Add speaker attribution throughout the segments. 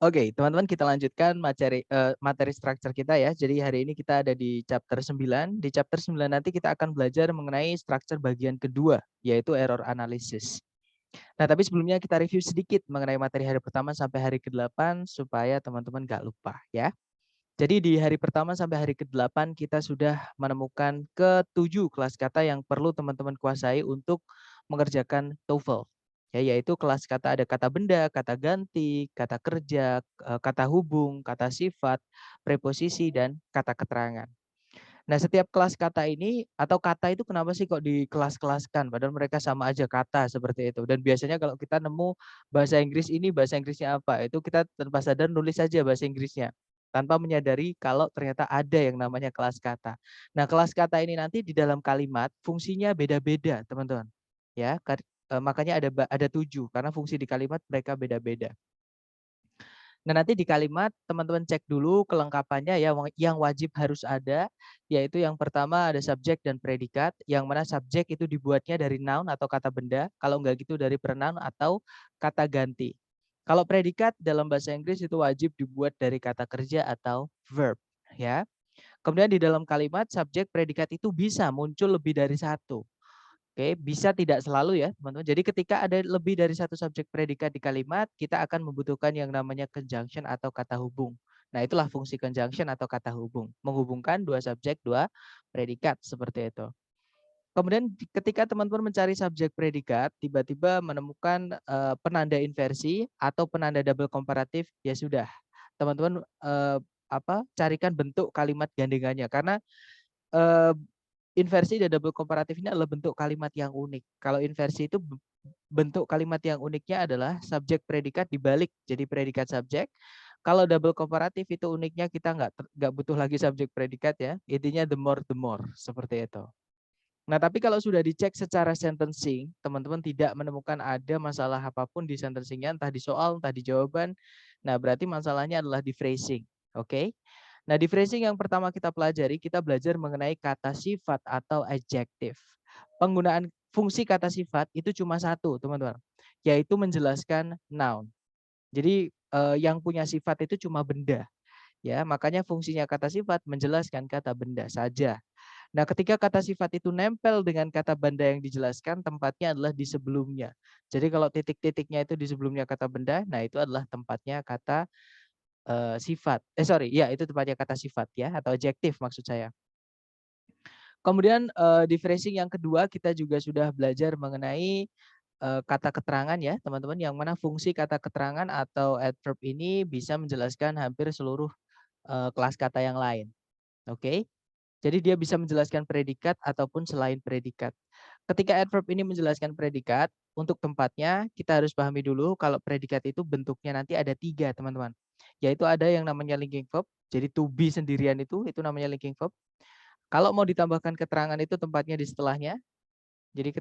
Speaker 1: Oke, teman-teman kita lanjutkan materi struktur kita ya. Jadi hari ini kita ada di chapter 9. Di chapter 9 nanti kita akan belajar mengenai struktur bagian kedua, yaitu error analysis. Nah, tapi sebelumnya kita review sedikit mengenai materi hari pertama sampai hari ke-8 supaya teman-teman nggak lupa ya. Jadi di hari pertama sampai hari ke-8 kita sudah menemukan ke-7 kelas kata yang perlu teman-teman kuasai untuk mengerjakan TOEFL. Ya, yaitu kelas kata ada kata benda, kata ganti, kata kerja, kata hubung, kata sifat, preposisi, dan kata keterangan. Nah, setiap kelas kata ini atau kata itu kenapa sih kok dikelas-kelaskan? Padahal mereka sama aja kata seperti itu. Dan biasanya kalau kita nemu bahasa Inggris ini bahasa Inggrisnya apa, itu kita tanpa sadar nulis saja bahasa Inggrisnya. Tanpa menyadari kalau ternyata ada yang namanya kelas kata. Nah, kelas kata ini nanti di dalam kalimat fungsinya beda-beda, teman-teman. Ya, makanya ada 7 karena fungsi di kalimat mereka beda-beda. Nah, nanti di kalimat teman-teman cek dulu kelengkapannya ya yang wajib harus ada, yaitu yang pertama ada subjek dan predikat, yang mana subjek itu dibuatnya dari noun atau kata benda, kalau enggak gitu dari pronoun atau kata ganti. Kalau predikat dalam bahasa Inggris itu wajib dibuat dari kata kerja atau verb ya. Kemudian di dalam kalimat subjek predikat itu bisa muncul lebih dari satu. Oke, bisa tidak selalu ya, teman-teman. Jadi ketika ada lebih dari satu subjek predikat di kalimat, kita akan membutuhkan yang namanya conjunction atau kata hubung. Nah, itulah fungsi conjunction atau kata hubung. Menghubungkan dua subjek, dua predikat, seperti itu. Kemudian ketika teman-teman mencari subjek predikat, tiba-tiba menemukan penanda inversi atau penanda double komparatif, ya sudah. Teman-teman carikan bentuk kalimat gandengannya. Karena eh, inversi dan double komparatif ini adalah bentuk kalimat yang unik. Kalau inversi itu bentuk kalimat yang uniknya adalah subjek predikat dibalik jadi predikat subjek. Kalau double komparatif itu uniknya kita nggak butuh lagi subjek predikat ya. Intinya the more seperti itu. Nah, tapi kalau sudah dicek secara sentencing, teman-teman tidak menemukan ada masalah apapun di sentencingnya, entah di soal, entah di jawaban. Nah, berarti masalahnya adalah di phrasing. Oke. Nah, di phrasing yang pertama kita pelajari, kita belajar mengenai kata sifat atau adjektif. Penggunaan fungsi kata sifat itu cuma satu, teman-teman, yaitu menjelaskan noun. Jadi yang punya sifat itu cuma benda, ya. Makanya fungsinya kata sifat menjelaskan kata benda saja. Nah, ketika kata sifat itu nempel dengan kata benda yang dijelaskan, tempatnya adalah di sebelumnya. Jadi kalau titik-titiknya itu di sebelumnya kata benda, nah itu adalah tempatnya kata sifat. Ya itu tempatnya kata sifat ya, atau adjektif maksud saya. Kemudian di phrasing yang kedua kita juga sudah belajar mengenai kata keterangan ya teman-teman, yang mana fungsi kata keterangan atau adverb ini bisa menjelaskan hampir seluruh kelas kata yang lain. Oke. Jadi dia bisa menjelaskan predikat ataupun selain predikat. Ketika adverb ini menjelaskan predikat, untuk tempatnya kita harus pahami dulu kalau predikat itu bentuknya nanti ada 3 teman-teman. Yaitu ada yang namanya linking verb, jadi to be sendirian itu namanya linking verb. Kalau mau ditambahkan keterangan itu tempatnya di setelahnya. Jadi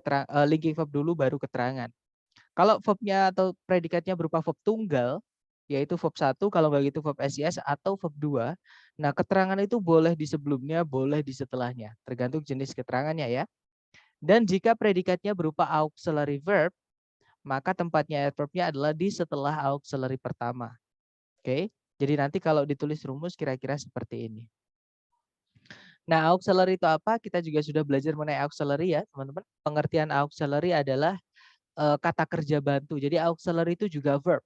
Speaker 1: linking verb dulu baru keterangan. Kalau verbnya atau predikatnya berupa verb tunggal, yaitu verb 1, kalau nggak gitu verb SIS atau verb 2. Nah, keterangan itu boleh di sebelumnya, boleh di setelahnya, tergantung jenis keterangannya ya. Dan jika predikatnya berupa auxiliary verb, maka tempatnya adverbnya adalah di setelah auxiliary pertama. Oke, jadi nanti kalau ditulis rumus kira-kira seperti ini. Nah, auxiliary itu apa? Kita juga sudah belajar mengenai auxiliary ya, teman-teman. Pengertian auxiliary adalah kata kerja bantu. Jadi auxiliary itu juga verb.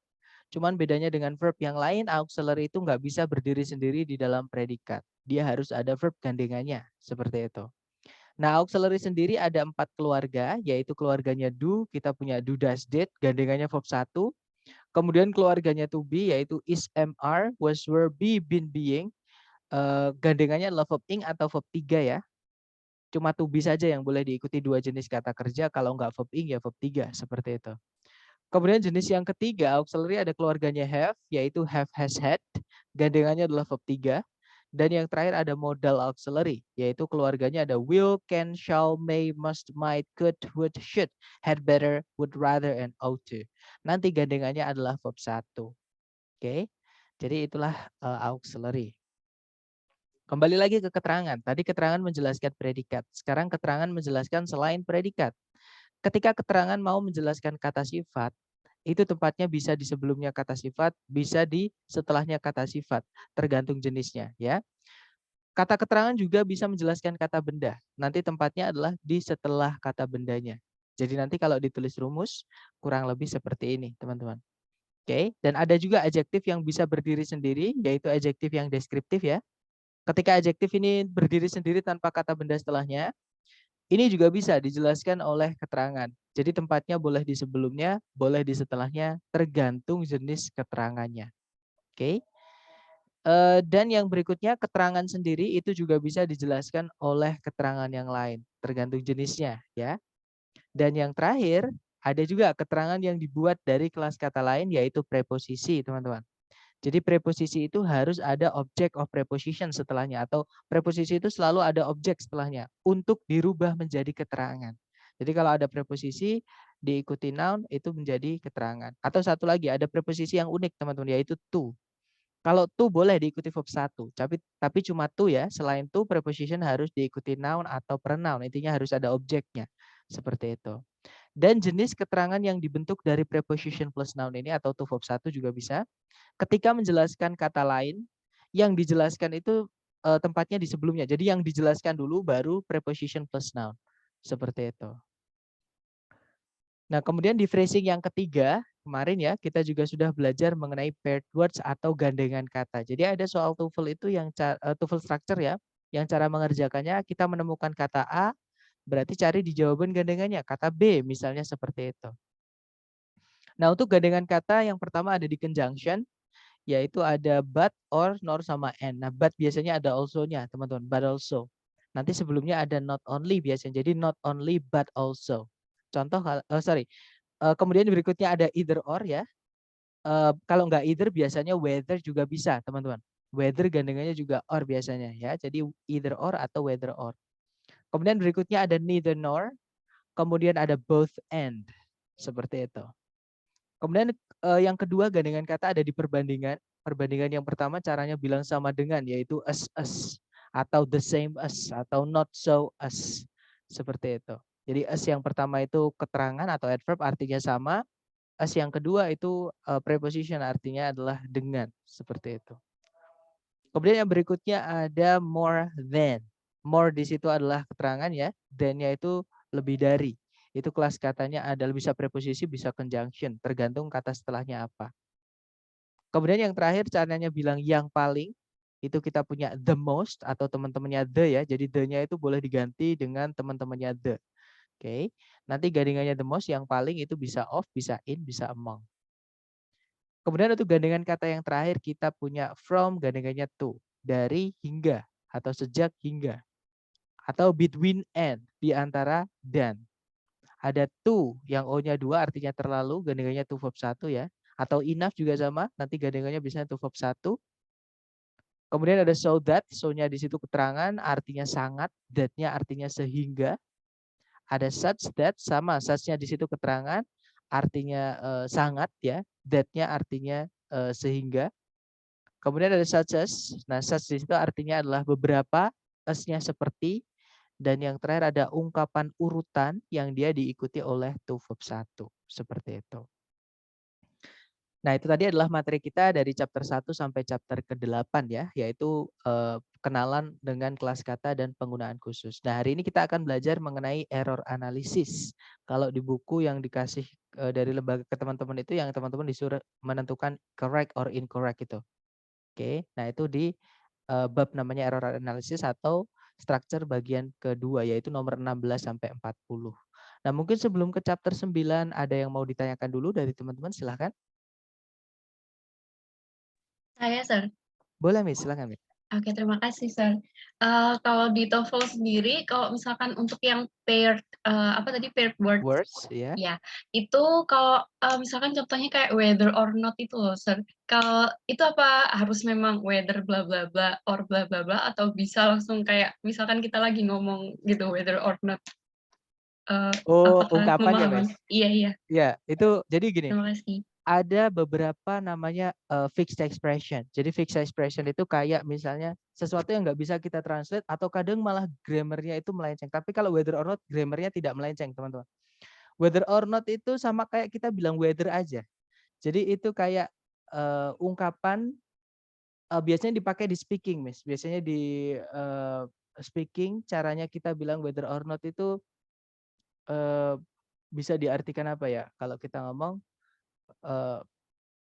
Speaker 1: Cuman bedanya dengan verb yang lain, auxiliary itu nggak bisa berdiri sendiri di dalam predikat. Dia harus ada verb gandengannya, seperti itu. Nah, auxiliary sendiri ada 4 keluarga, yaitu keluarganya do, kita punya do, does, did, gandengannya verb 1. Kemudian keluarganya to be, yaitu is, am, are, was, were, be, been, being. Gandengannya adalah verb ing atau verb 3 ya. Cuma to be saja yang boleh diikuti 2 jenis kata kerja, kalau nggak verb ing ya verb 3, seperti itu. Kemudian jenis yang ketiga, auxiliary ada keluarganya have, yaitu have, has, had. Gandengannya adalah verb 3. Dan yang terakhir ada modal auxiliary, yaitu keluarganya ada will, can, shall, may, must, might, could, would, should, had better, would rather, and ought to. Nanti gandengannya adalah verb 1. Oke, jadi itulah auxiliary. Kembali lagi ke keterangan. Tadi keterangan menjelaskan predikat. Sekarang keterangan menjelaskan selain predikat. Ketika keterangan mau menjelaskan kata sifat, Itu tempatnya bisa di sebelumnya kata sifat, bisa di setelahnya kata sifat, tergantung jenisnya ya. Kata keterangan juga bisa menjelaskan kata benda. Nanti tempatnya adalah di setelah kata bendanya. Jadi nanti kalau ditulis rumus kurang lebih seperti ini, teman-teman. Oke, dan ada juga adjektif yang bisa berdiri sendiri, yaitu adjektif yang deskriptif ya. Ketika adjektif ini berdiri sendiri tanpa kata benda setelahnya, ini juga bisa dijelaskan oleh keterangan. Jadi tempatnya boleh di sebelumnya, boleh di setelahnya, tergantung jenis keterangannya. Oke. Dan yang berikutnya keterangan sendiri itu juga bisa dijelaskan oleh keterangan yang lain, tergantung jenisnya ya. Dan yang terakhir ada juga keterangan yang dibuat dari kelas kata lain yaitu preposisi, teman-teman. Jadi preposisi itu harus ada object of preposition setelahnya atau preposisi itu selalu ada objek setelahnya untuk dirubah menjadi keterangan. Jadi kalau ada preposisi diikuti noun itu menjadi keterangan. Atau satu lagi ada preposisi yang unik teman-teman yaitu to. Kalau to boleh diikuti verb satu, tapi cuma to ya. Selain to preposition harus diikuti noun atau pronoun. Intinya harus ada objeknya. Seperti itu. Dan jenis keterangan yang dibentuk dari preposition plus noun ini atau to verb satu juga bisa. Ketika menjelaskan kata lain, yang dijelaskan itu tempatnya di sebelumnya. Jadi yang dijelaskan dulu baru preposition plus noun. Seperti itu. Nah, kemudian di phrasing yang ketiga, kemarin ya, kita juga sudah belajar mengenai paired words atau gandengan kata. Jadi ada soal TOEFL itu yang TOEFL structure ya, yang cara mengerjakannya kita menemukan kata A, berarti cari di jawaban gandengannya, kata B misalnya seperti itu. Nah, untuk gandengan kata yang pertama ada di conjunction, yaitu ada but, or, nor, sama and. Nah, but biasanya ada also-nya, teman-teman, but also. Nanti sebelumnya ada not only biasanya, jadi not only but also. Contoh, kemudian berikutnya ada either or ya. Kalau nggak either biasanya whether juga bisa, teman-teman. Whether gandengannya juga or biasanya ya. Jadi either or atau whether or. Kemudian berikutnya ada neither nor. Kemudian ada both and. Seperti itu. Kemudian yang kedua gandengan kata ada di perbandingan. Perbandingan yang pertama caranya bilang sama dengan yaitu as atau the same as atau not so as. Seperti itu. Jadi as yang pertama itu keterangan atau adverb artinya sama. As yang kedua itu preposition artinya adalah dengan, seperti itu. Kemudian yang berikutnya ada more than. More di situ adalah keterangan ya, than-nya itu lebih dari. Itu kelas katanya adalah bisa preposisi, bisa conjunction, tergantung kata setelahnya apa. Kemudian yang terakhir caranya bilang yang paling, itu kita punya the most atau teman-temannya the ya. Jadi the-nya itu boleh diganti dengan teman-temannya the. Oke, nanti gandengannya the most yang paling itu bisa of, bisa in, bisa among. Kemudian untuk gandengan kata yang terakhir kita punya from gandengannya to, dari hingga atau sejak hingga. Atau between and, di antara dan. Ada to yang O-nya 2 artinya terlalu, gandengannya to verb 1 ya. Atau enough juga sama, nanti gandengannya bisa to verb 1. Kemudian ada so that, so-nya di situ keterangan, artinya sangat, that-nya artinya sehingga. Ada such that, sama such-nya di situ keterangan, artinya sangat ya, that-nya artinya sehingga. Kemudian ada such as, nah such di situ artinya adalah beberapa, as-nya seperti, dan yang terakhir ada ungkapan urutan yang dia diikuti oleh to verb 1, seperti itu. Nah, itu tadi adalah materi kita dari chapter 1 sampai chapter ke-8 ya, yaitu kenalan dengan kelas kata dan penggunaan khusus. Nah, hari ini kita akan belajar mengenai error analisis. Kalau di buku yang dikasih dari lembaga ke teman-teman itu yang teman-teman disuruh menentukan correct or incorrect itu. Oke, nah itu di bab namanya error analisis atau structure bagian kedua yaitu nomor 16 sampai 40. Nah, mungkin sebelum ke chapter 9 ada yang mau ditanyakan dulu dari teman-teman, silahkan.
Speaker 2: Saya, Sir.
Speaker 1: Boleh, Miss, silakan, Miss.
Speaker 2: Oke, terima kasih, Sir. Kalau di TOEFL sendiri, kalau misalkan untuk yang paired, paired words,
Speaker 1: Words, ya.
Speaker 2: ya, itu kalau misalkan contohnya kayak whether or not itu loh, Sir. Kalau itu apa harus memang whether bla bla bla or bla bla bla atau bisa langsung kayak misalkan kita lagi ngomong gitu whether or not. Apakah
Speaker 1: Ungkapannya,
Speaker 2: memahami?
Speaker 1: Miss.
Speaker 2: Iya iya.
Speaker 1: Ya, itu jadi gini.
Speaker 2: Terima kasih.
Speaker 1: Ada beberapa namanya fixed expression. Jadi fixed expression itu kayak misalnya sesuatu yang nggak bisa kita translate atau kadang malah grammarnya itu melenceng. Tapi kalau whether or not grammarnya tidak melenceng, teman-teman. Whether or not itu sama kayak kita bilang weather aja. Jadi itu kayak ungkapan biasanya dipakai di speaking, Miss. Biasanya di speaking caranya kita bilang whether or not itu bisa diartikan apa ya? Kalau kita ngomong eee,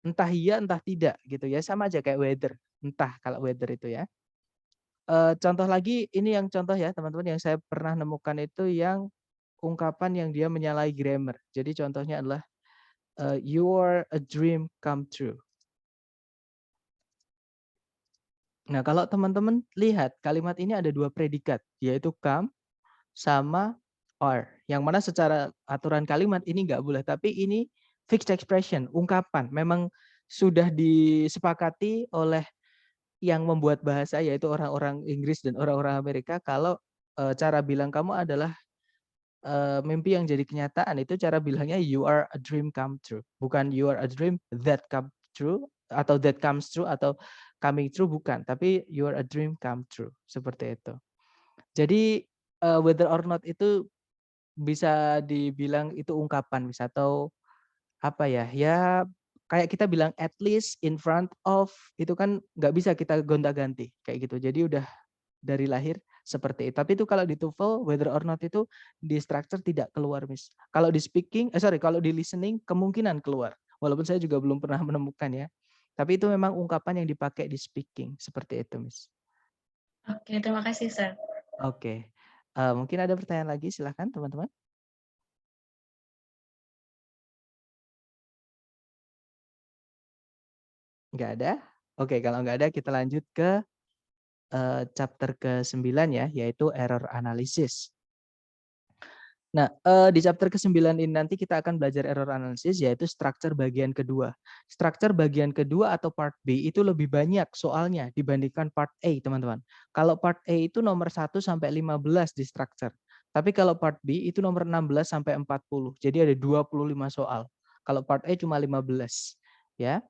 Speaker 1: entah iya entah tidak gitu ya, sama aja kayak weather, entah kalau weather itu ya. Contoh lagi ini yang contoh ya teman-teman yang saya pernah nemukan itu yang ungkapan yang dia menyalahi grammar. Jadi contohnya adalah, "You are a dream come true." Nah kalau teman-teman lihat kalimat ini ada 2 predikat, yaitu come sama are. Yang mana secara aturan kalimat ini nggak boleh, tapi ini fixed expression, ungkapan. Memang sudah disepakati oleh yang membuat bahasa yaitu orang-orang Inggris dan orang-orang Amerika kalau cara bilang kamu adalah mimpi yang jadi kenyataan itu cara bilangnya you are a dream come true. Bukan you are a dream that come true atau that comes true atau coming true bukan, tapi you are a dream come true seperti itu. Jadi whether or not itu bisa dibilang itu ungkapan bisa atau apa ya, ya kayak kita bilang at least, in front of, itu kan nggak bisa kita gonta-ganti kayak gitu. Jadi udah dari lahir seperti itu. Tapi itu kalau di TOEFL whether or not itu di structure tidak keluar, Miss. Kalau di speaking kalau di listening kemungkinan keluar. Walaupun saya juga belum pernah menemukan ya. Tapi itu memang ungkapan yang dipakai di speaking seperti itu, Miss.
Speaker 2: Oke, terima kasih, Sir.
Speaker 1: Oke. Mungkin ada pertanyaan lagi silakan teman-teman. Nggak ada? Oke, kalau nggak ada kita lanjut ke chapter ke-9 ya, yaitu error analysis. Nah, di chapter ke-9 ini nanti kita akan belajar error analysis yaitu structure bagian kedua. Structure bagian kedua atau part B itu lebih banyak soalnya dibandingkan part A, teman-teman. Kalau part A itu nomor 1 sampai 15 di structure. Tapi kalau part B itu nomor 16 sampai 40. Jadi ada 25 soal. Kalau part A cuma 15, ya.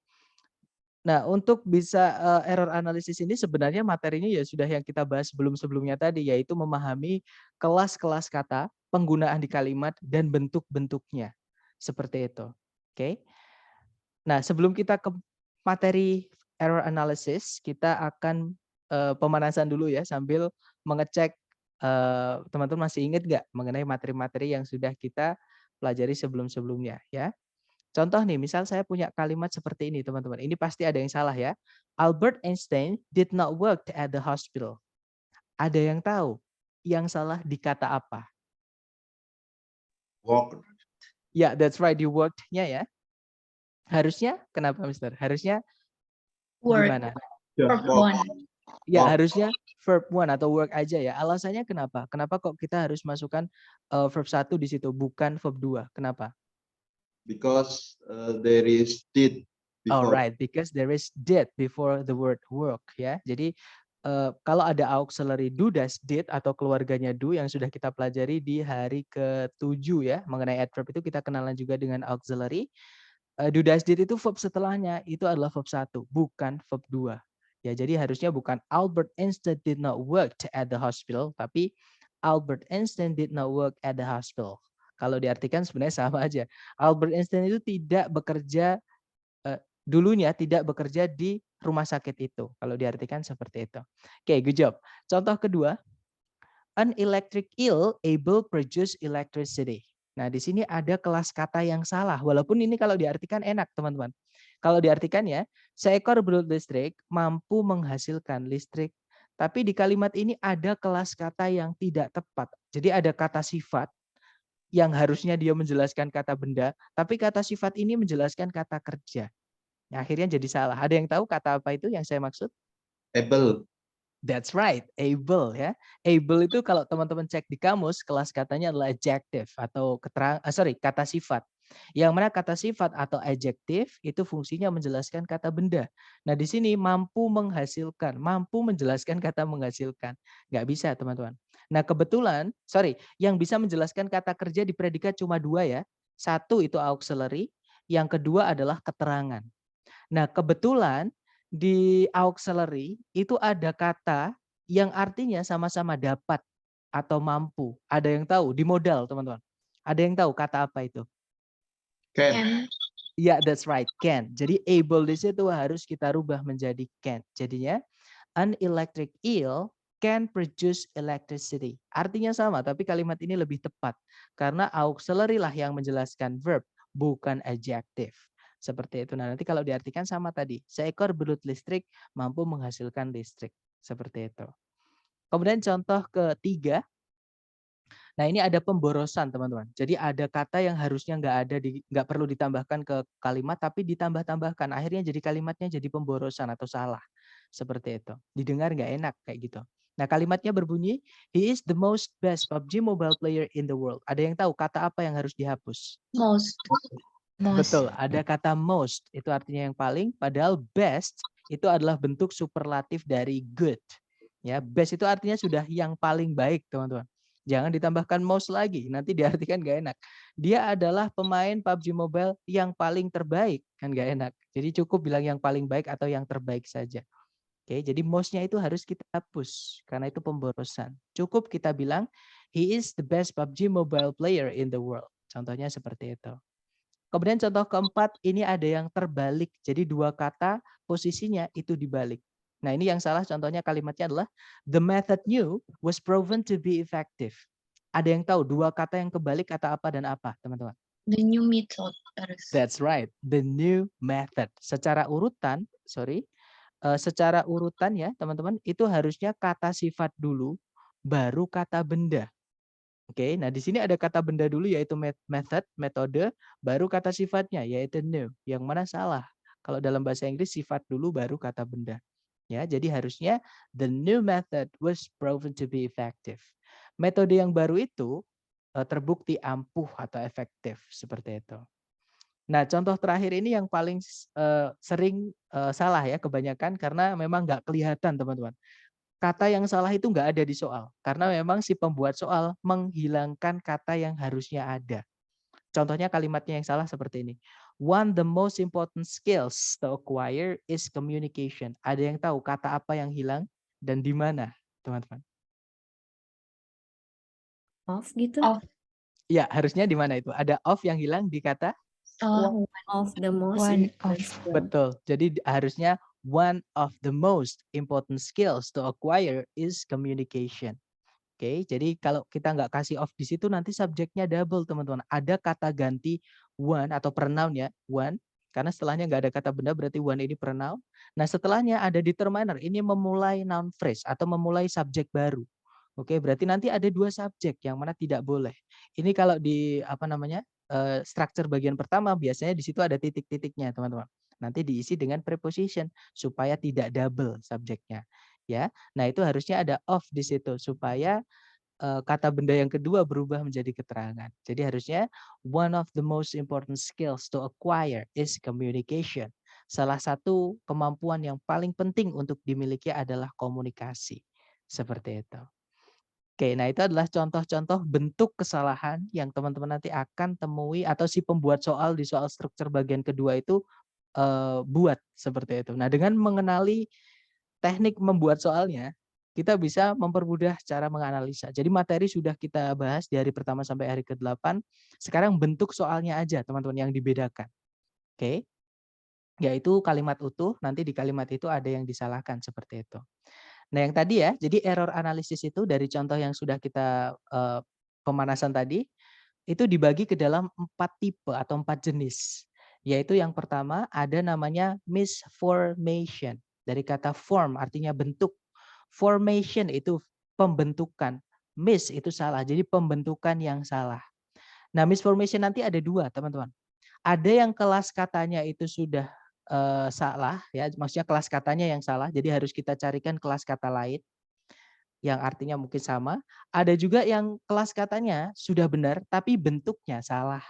Speaker 1: Nah, untuk bisa error analisis ini sebenarnya materinya ya sudah yang kita bahas sebelum-sebelumnya tadi, yaitu memahami kelas-kelas kata, penggunaan di kalimat, dan bentuk-bentuknya. Seperti itu. Oke. Nah, sebelum kita ke materi error analysis, kita akan pemanasan dulu ya sambil mengecek teman-teman masih ingat nggak mengenai materi-materi yang sudah kita pelajari sebelum-sebelumnya ya. Contoh nih, misal saya punya kalimat seperti ini, teman-teman. Ini pasti ada yang salah ya. Albert Einstein did not work at the hospital. Ada yang tahu yang salah di kata apa?
Speaker 3: Work.
Speaker 1: Ya, that's right, di worked-nya ya. Harusnya, kenapa Mister? Harusnya
Speaker 2: Word,
Speaker 1: gimana?
Speaker 2: verb one.
Speaker 1: Ya,
Speaker 3: Work.
Speaker 1: harusnya verb one atau work aja ya. Alasannya kenapa? Kenapa kok kita harus masukkan verb 1 di situ, bukan verb 2? Kenapa?
Speaker 3: Because there is did before.
Speaker 1: Alright, because there is did before the word work ya. Jadi kalau ada auxiliary do, does, did atau keluarganya do yang sudah kita pelajari di hari ke-7 ya mengenai adverb itu kita kenalan juga dengan auxiliary. Do, does, did itu verb setelahnya itu adalah verb 1, bukan verb 2. Ya, jadi harusnya bukan Albert Einstein did not work at the hospital, tapi Albert Einstein did not work at the hospital. Kalau diartikan sebenarnya sama aja. Albert Einstein itu tidak bekerja dulunya tidak bekerja di rumah sakit itu. Kalau diartikan seperti itu. Oke, good job. Contoh kedua, an electric eel able produce electricity. Nah, di sini ada kelas kata yang salah. Walaupun ini kalau diartikan enak, teman-teman. Kalau diartikan ya, seekor belut listrik mampu menghasilkan listrik. Tapi di kalimat ini ada kelas kata yang tidak tepat. Jadi ada kata sifat yang harusnya dia menjelaskan kata benda, tapi kata sifat ini menjelaskan kata kerja. Nah, akhirnya jadi salah. Ada yang tahu kata apa itu yang saya maksud?
Speaker 3: Able.
Speaker 1: That's right, able ya. Able itu kalau teman-teman cek di kamus, kelas katanya adalah adjective atau kata sifat. Yang mana kata sifat atau adjective itu fungsinya menjelaskan kata benda. Nah, di sini mampu menghasilkan, mampu menjelaskan kata menghasilkan. Nggak bisa, teman-teman. Nah, kebetulan, yang bisa menjelaskan kata kerja di predikat cuma 2 ya. Satu itu auxiliary, yang kedua adalah keterangan. Nah, kebetulan di auxiliary itu ada kata yang artinya sama-sama dapat atau mampu. Ada yang tahu di modal, teman-teman? Ada yang tahu kata apa itu?
Speaker 3: Can.
Speaker 1: Ya, that's right, can. Jadi able di situ harus kita rubah menjadi can. Jadinya an electric eel can produce electricity. Artinya sama, tapi kalimat ini lebih tepat. Karena auxiliary lah yang menjelaskan verb, bukan adjective. Seperti itu. Nah, nanti kalau diartikan sama tadi. Seekor belut listrik mampu menghasilkan listrik. Seperti itu. Kemudian contoh ketiga. Nah, ini ada pemborosan, teman-teman. Jadi ada kata yang harusnya nggak perlu ditambahkan ke kalimat, tapi ditambah-tambahkan. Akhirnya jadi kalimatnya jadi pemborosan atau salah. Seperti itu. Didengar nggak enak kayak gitu. Nah, kalimatnya berbunyi, he is the most best PUBG mobile player in the world. Ada yang tahu kata apa yang harus dihapus?
Speaker 2: Most.
Speaker 1: Betul, ada kata most. Itu artinya yang paling, padahal best itu adalah bentuk superlatif dari good. Ya, best itu artinya sudah yang paling baik, teman-teman. Jangan ditambahkan most lagi, nanti diartikan gak enak. Dia adalah pemain PUBG Mobile yang paling terbaik, kan gak enak. Jadi cukup bilang yang paling baik atau yang terbaik saja. Oke, jadi most-nya itu harus kita hapus karena itu pemborosan. Cukup kita bilang he is the best PUBG Mobile player in the world. Contohnya seperti itu. Kemudian contoh keempat, ini ada yang terbalik. Jadi dua kata posisinya itu dibalik. Nah, ini yang salah contohnya kalimatnya adalah the method new was proven to be effective. Ada yang tahu dua kata yang kebalik kata apa dan apa, teman-teman?
Speaker 2: The new method.
Speaker 1: That's right, the new method. Secara urutan ya, teman-teman, itu harusnya kata sifat dulu, baru kata benda. Oke, nah di sini ada kata benda dulu yaitu method, metode, baru kata sifatnya yaitu new. Yang mana salah? Kalau dalam bahasa Inggris sifat dulu baru kata benda. Ya, jadi harusnya the new method was proven to be effective. Metode yang baru itu terbukti ampuh atau efektif seperti itu. Nah, contoh terakhir ini yang paling sering salah ya kebanyakan karena memang nggak kelihatan, teman-teman. Kata yang salah itu nggak ada di soal. Karena memang si pembuat soal menghilangkan kata yang harusnya ada. Contohnya kalimatnya yang salah seperti ini. One the most important skills to acquire is communication. Ada yang tahu kata apa yang hilang dan di mana, teman-teman?
Speaker 4: Off gitu.
Speaker 2: Off.
Speaker 1: Ya, harusnya di mana itu? Ada off yang hilang di kata?
Speaker 4: One of the most
Speaker 2: One
Speaker 4: important
Speaker 2: of.
Speaker 4: skill.
Speaker 1: Betul. Jadi harusnya one of the most important skills to acquire is communication. Oke, jadi kalau kita nggak kasih off di situ nanti subjeknya double, teman-teman. Ada kata ganti one atau pronoun ya, one. Karena setelahnya nggak ada kata benda berarti one ini pronoun. Nah setelahnya ada determiner, ini memulai noun phrase atau memulai subjek baru. Oke, berarti nanti ada dua subjek yang mana tidak boleh. Ini kalau di structure bagian pertama biasanya di situ ada titik-titiknya, teman-teman. Nanti diisi dengan preposition supaya tidak double subjeknya. Ya, nah itu harusnya ada off di situ supaya kata benda yang kedua berubah menjadi keterangan. Jadi harusnya one of the most important skills to acquire is communication. Salah satu kemampuan yang paling penting untuk dimiliki adalah komunikasi. Seperti itu. Oke, nah itu adalah contoh-contoh bentuk kesalahan yang teman-teman nanti akan temui atau si pembuat soal di soal struktur bagian kedua itu buat seperti itu. Nah, dengan mengenali teknik membuat soalnya, kita bisa mempermudah cara menganalisa. Jadi materi sudah kita bahas di hari pertama sampai hari ke-8. Sekarang bentuk soalnya aja, teman-teman, yang dibedakan. Oke. Yaitu kalimat utuh, nanti di kalimat itu ada yang disalahkan seperti itu. Nah, yang tadi ya, jadi error analisis itu dari contoh yang sudah kita pemanasan tadi, itu dibagi ke dalam 4 tipe atau 4 jenis. Yaitu yang pertama ada namanya misformation. Dari kata form artinya bentuk. Formation itu pembentukan. Mis itu salah, jadi pembentukan yang salah. Nah, misformation nanti ada dua, teman-teman. Ada yang kelas katanya itu sudah salah, ya, maksudnya kelas katanya yang salah, jadi harus kita carikan kelas kata lain yang artinya mungkin sama. Ada juga yang kelas katanya sudah benar, tapi bentuknya salah.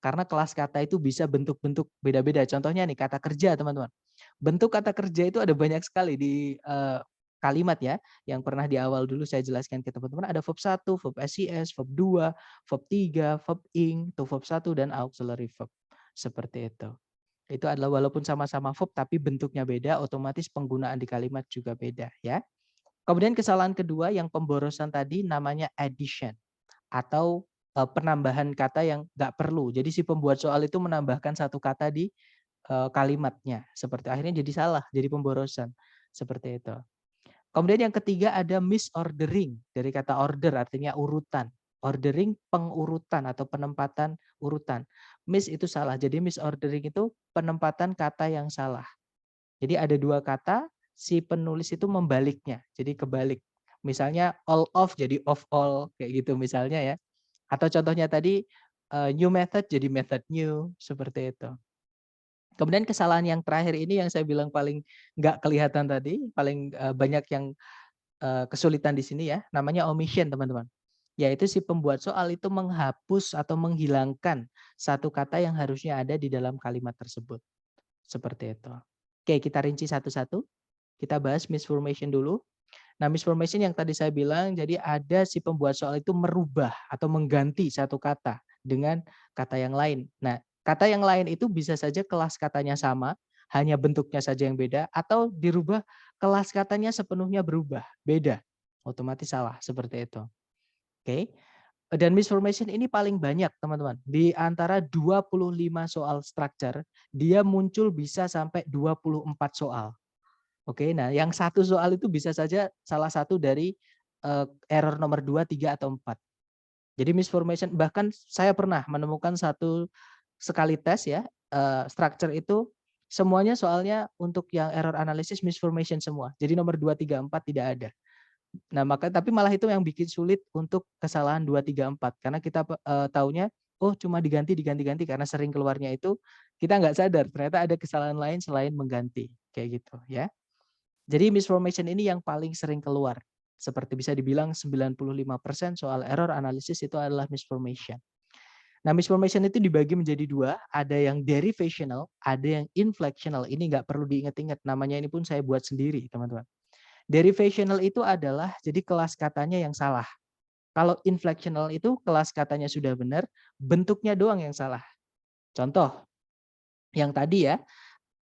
Speaker 1: Karena kelas kata itu bisa bentuk-bentuk beda-beda. Contohnya nih kata kerja, teman-teman. Bentuk kata kerja itu ada banyak sekali di kalimat ya. Yang pernah di awal dulu saya jelaskan ke teman-teman. Ada verb 1, verb SES, verb 2, verb 3, verb ing, to verb 1, dan auxiliary verb. Seperti itu. Itu adalah walaupun sama-sama verb tapi bentuknya beda, otomatis penggunaan di kalimat juga beda ya. Kemudian kesalahan kedua yang pemborosan tadi namanya addition atau penambahan kata yang nggak perlu. Jadi si pembuat soal itu menambahkan satu kata di kalimatnya. Seperti akhirnya jadi salah, jadi pemborosan. Seperti itu. Kemudian yang ketiga ada misordering. Dari kata order artinya urutan. Ordering pengurutan atau penempatan urutan. Miss itu salah. Jadi misordering itu penempatan kata yang salah. Jadi ada dua kata, si penulis itu membaliknya. Jadi kebalik. Misalnya all of jadi of all kayak gitu misalnya ya. Atau contohnya tadi new method jadi method new seperti itu. Kemudian kesalahan yang terakhir ini yang saya bilang paling nggak kelihatan tadi, paling banyak yang kesulitan di sini ya, namanya omission teman-teman. Yaitu si pembuat soal itu menghapus atau menghilangkan satu kata yang harusnya ada di dalam kalimat tersebut. Seperti itu. Oke, kita rinci satu-satu. Kita bahas misformation dulu. Nah, misformation yang tadi saya bilang, jadi ada si pembuat soal itu merubah atau mengganti satu kata dengan kata yang lain. Nah, kata yang lain itu bisa saja kelas katanya sama, hanya bentuknya saja yang beda, atau dirubah kelas katanya sepenuhnya berubah, beda. Otomatis salah, seperti itu. Oke. Dan misformation ini paling banyak, teman-teman. Di antara 25 soal structure, dia muncul bisa sampai 24 soal. Oke, nah yang satu soal itu bisa saja salah satu dari error nomor 2, 3, atau 4. Jadi misformation, bahkan saya pernah menemukan satu sekali tes ya, structure itu semuanya soalnya untuk yang error analisis misformation semua. Jadi nomor 2, 3, 4 tidak ada. Nah, tapi malah itu yang bikin sulit untuk kesalahan 2, 3, 4 karena kita taunya oh cuma diganti karena sering keluarnya itu kita nggak sadar ternyata ada kesalahan lain selain mengganti kayak gitu ya. Jadi misformation ini yang paling sering keluar. Seperti bisa dibilang 95% soal error analisis itu adalah misformation. Nah, misformation itu dibagi menjadi dua, ada yang derivational, ada yang inflectional. Ini nggak perlu diingat-ingat, namanya ini pun saya buat sendiri, teman-teman. Derivational itu adalah jadi kelas katanya yang salah. Kalau inflectional itu kelas katanya sudah benar, bentuknya doang yang salah. Contoh, yang tadi ya,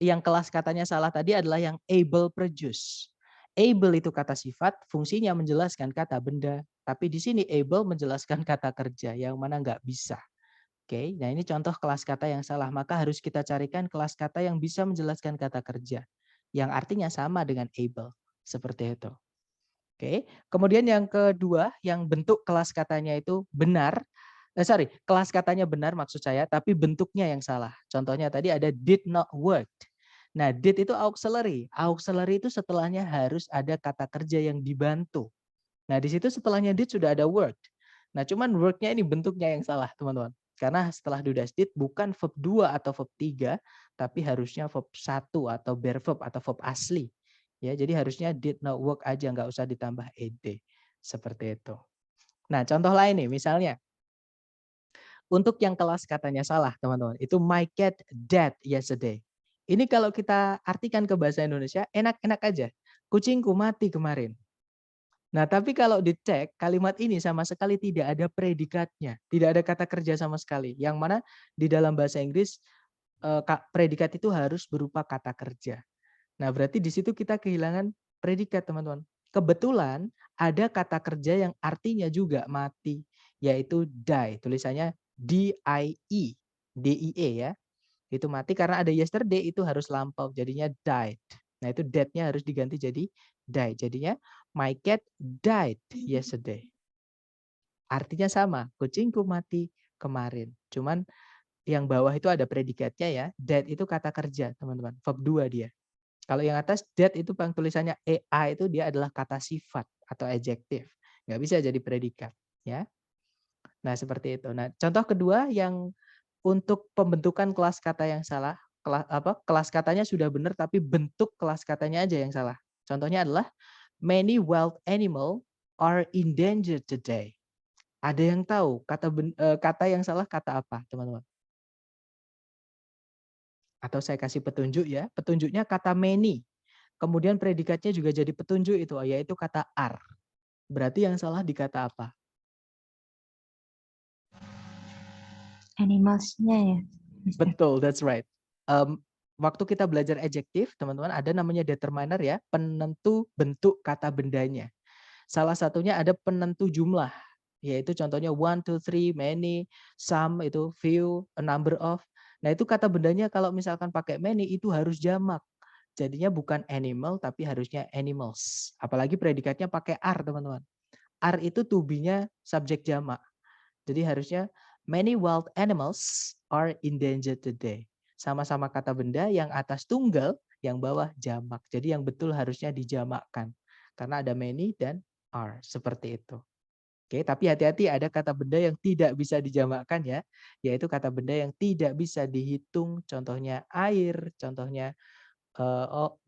Speaker 1: yang kelas katanya salah tadi adalah yang able produce. Able itu kata sifat, fungsinya menjelaskan kata benda, tapi di sini able menjelaskan kata kerja, yang mana nggak bisa. Oke, nah ini contoh kelas kata yang salah, maka harus kita carikan kelas kata yang bisa menjelaskan kata kerja, yang artinya sama dengan able, seperti itu. Oke, kemudian yang kedua, yang bentuk kelas katanya itu benar, kelas katanya benar maksud saya, tapi bentuknya yang salah. Contohnya tadi ada did not work. Nah, did itu auxiliary. Auxiliary itu setelahnya harus ada kata kerja yang dibantu. Nah, di situ setelahnya did sudah ada worked. Nah, cuman work-nya ini bentuknya yang salah, teman-teman. Karena setelah do das did bukan verb 2 atau verb 3, tapi harusnya verb 1 atau bare verb atau verb asli. Ya, jadi harusnya did not work aja, nggak usah ditambah ed. Seperti itu. Nah, contoh lain nih, misalnya. Untuk yang kelas katanya salah, teman-teman. Itu my cat died yesterday. Ini kalau kita artikan ke bahasa Indonesia, enak-enak aja. Kucingku mati kemarin. Nah, tapi kalau dicek, kalimat ini sama sekali tidak ada predikatnya. Tidak ada kata kerja sama sekali. Yang mana di dalam bahasa Inggris, predikat itu harus berupa kata kerja. Nah, berarti di situ kita kehilangan predikat, teman-teman. Kebetulan ada kata kerja yang artinya juga mati, yaitu die. Tulisannya D-I-E, D-I-E ya. Itu mati karena ada yesterday itu harus lampau, jadinya died. Nah, itu dead-nya harus diganti jadi die. Jadinya my cat died yesterday. Artinya sama, kucingku mati kemarin. Cuman yang bawah itu ada predikatnya ya. Dead itu kata kerja, teman-teman. Verb 2 dia. Kalau yang atas dead itu bang tulisannya EA itu dia adalah kata sifat atau adjektif. Nggak bisa jadi predikat. Ya. Nah, seperti itu. Nah, contoh kedua yang untuk pembentukan kelas kata yang salah, kelas katanya sudah benar tapi bentuk kelas katanya aja yang salah. Contohnya adalah many wild animal are endangered today. Ada yang tahu kata yang salah kata apa, teman-teman? Atau saya kasih petunjuk ya. Petunjuknya kata many. Kemudian predikatnya juga jadi petunjuk itu, yaitu kata are. Berarti yang salah di kata apa?
Speaker 5: Animals-nya ya.
Speaker 1: Betul, that's right. Waktu kita belajar adjektif, teman-teman, ada namanya determiner ya, penentu bentuk kata bendanya. Salah satunya ada penentu jumlah. yaitu contohnya one, two, three, many, some itu few, a number of. Nah itu kata bendanya kalau misalkan pakai many itu harus jamak. Jadinya bukan animal tapi harusnya animals. Apalagi predikatnya pakai are teman-teman. Are itu to be-nya subjek jamak. Jadi harusnya many wild animals are endangered today. Sama-sama kata benda yang atas tunggal, yang bawah jamak. Jadi yang betul harusnya dijamakkan. Karena ada many dan are. Seperti itu. Oke, tapi hati-hati ada kata benda yang tidak bisa dijamakkan ya. Yaitu kata benda yang tidak bisa dihitung. Contohnya air, contohnya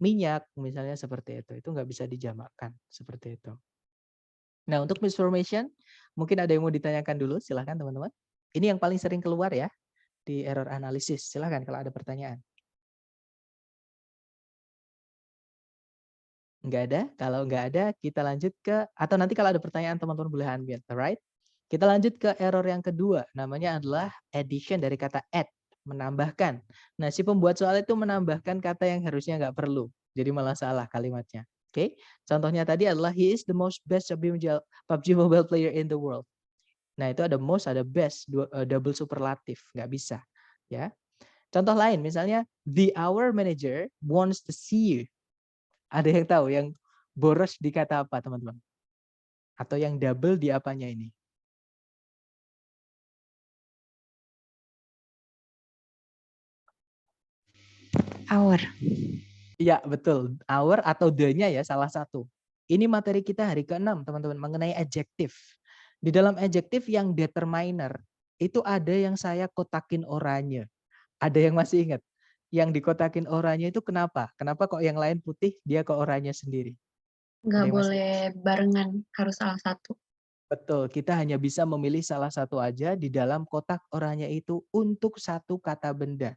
Speaker 1: minyak, misalnya seperti itu. Itu nggak bisa dijamakkan. Seperti itu. Nah, untuk misformation, mungkin ada yang mau ditanyakan dulu, silahkan teman-teman. Ini yang paling sering keluar ya di error analisis. Silahkan kalau ada pertanyaan. Nggak ada? Kalau nggak ada, kita lanjut ke, atau nanti kalau ada pertanyaan teman-teman boleh unmute, alright? Kita lanjut ke error yang kedua, namanya adalah addition dari kata add, menambahkan. Nah, si pembuat soal itu menambahkan kata yang harusnya nggak perlu, jadi malah salah kalimatnya. Oke, contohnya tadi adalah he is the most best PUBG mobile player in the world. Nah, itu ada most, ada best, double superlatif, nggak bisa. Ya. Contoh lain, misalnya the our manager wants to see you. Ada yang tahu yang boros di kata apa, teman-teman? Atau yang double di apanya ini?
Speaker 5: Our.
Speaker 1: Iya, betul. Our atau the-nya ya, salah satu. Ini materi kita hari ke-6, teman-teman, mengenai adjektif. Di dalam adjektif yang determiner, itu ada yang saya kotakin oranye. Ada yang masih ingat? Yang dikotakin oranye itu kenapa? Kenapa kok yang lain putih, dia ke oranye sendiri?
Speaker 2: Nggak
Speaker 1: Ada yang masih
Speaker 2: boleh barengan, harus salah satu.
Speaker 1: Betul, kita hanya bisa memilih salah satu aja di dalam kotak oranye itu untuk satu kata benda.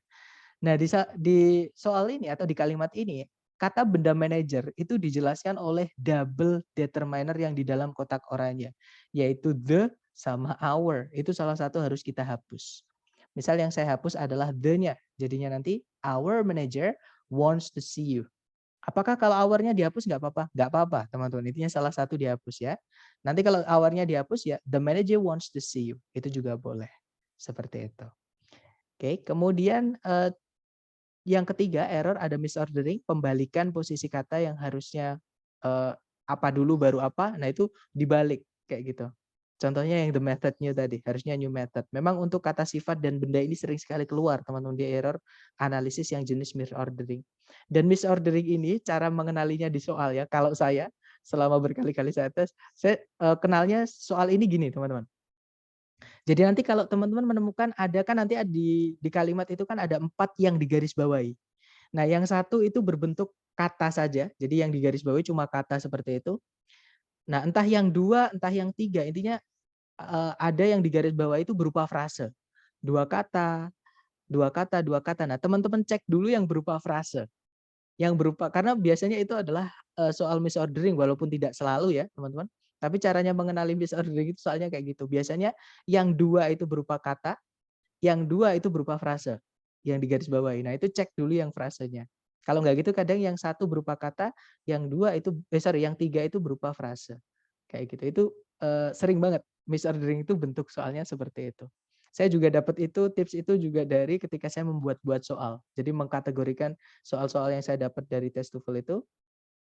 Speaker 1: Nah, di soal ini atau di kalimat ini, kata benda manager itu dijelaskan oleh double determiner yang di dalam kotak oranye, yaitu the sama our. Itu salah satu harus kita hapus. Misal yang saya hapus adalah the-nya. Jadinya nanti our manager wants to see you. Apakah kalau hour-nya dihapus nggak apa-apa? Nggak apa-apa, teman-teman. Intinya salah satu dihapus ya. Nanti kalau hour-nya dihapus ya, the manager wants to see you. Itu juga boleh. Seperti itu. Oke, kemudian yang ketiga error ada misordering, pembalikan posisi kata yang harusnya apa dulu baru apa. Nah itu dibalik kayak gitu. Contohnya yang the method-nya tadi, harusnya new method. Memang untuk kata sifat dan benda ini sering sekali keluar teman-teman di error analisis yang jenis misordering. Dan misordering ini cara mengenalinya di soal ya. Kalau saya selama berkali-kali saya tes, saya kenalnya soal ini gini teman-teman. Jadi nanti kalau teman-teman menemukan ada kan nanti di kalimat itu kan ada 4 yang digarisbawahi. Nah yang satu itu berbentuk kata saja, jadi yang digarisbawahi cuma kata seperti itu. Nah entah yang 2, entah yang 3, intinya ada yang digarisbawahi itu berupa frase. 2 kata, 2 kata, 2 kata. Nah teman-teman cek dulu yang berupa frase. Yang berupa, karena biasanya itu adalah soal misordering walaupun tidak selalu ya teman-teman. Tapi caranya mengenali misordering itu soalnya kayak gitu. Biasanya yang 2 itu berupa kata, yang 2 itu berupa frase yang digarisbawahi. Nah itu cek dulu yang frasenya. Kalau nggak gitu kadang yang 1 berupa kata, yang 2 itu yang 3 itu berupa frase. Kayak gitu. Itu sering banget misordering itu bentuk soalnya seperti itu. Saya juga dapat itu tips itu juga dari ketika saya membuat-buat soal. Jadi mengkategorikan soal-soal yang saya dapat dari tes TOEFL itu,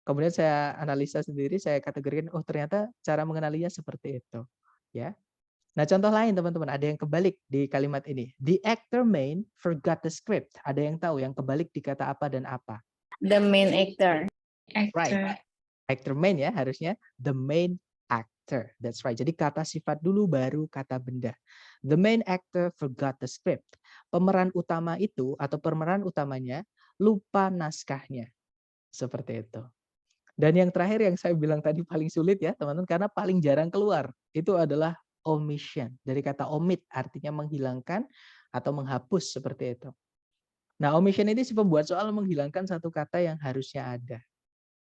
Speaker 1: kemudian saya analisa sendiri, saya kategorikan, oh ternyata cara mengenalinya seperti itu. Ya. Nah, contoh lain teman-teman, ada yang kebalik di kalimat ini. The actor main forgot the script. Ada yang tahu yang kebalik di kata apa dan apa?
Speaker 5: The main actor.
Speaker 1: Right. Actor main ya harusnya the main actor. That's right. Jadi kata sifat dulu baru kata benda. The main actor forgot the script. Pemeran utama itu atau pemeran utamanya lupa naskahnya. Seperti itu. Dan yang terakhir yang saya bilang tadi paling sulit ya teman-teman karena paling jarang keluar. Itu adalah omission. Dari kata omit artinya menghilangkan atau menghapus seperti itu. Nah omission ini si pembuat soal menghilangkan satu kata yang harusnya ada.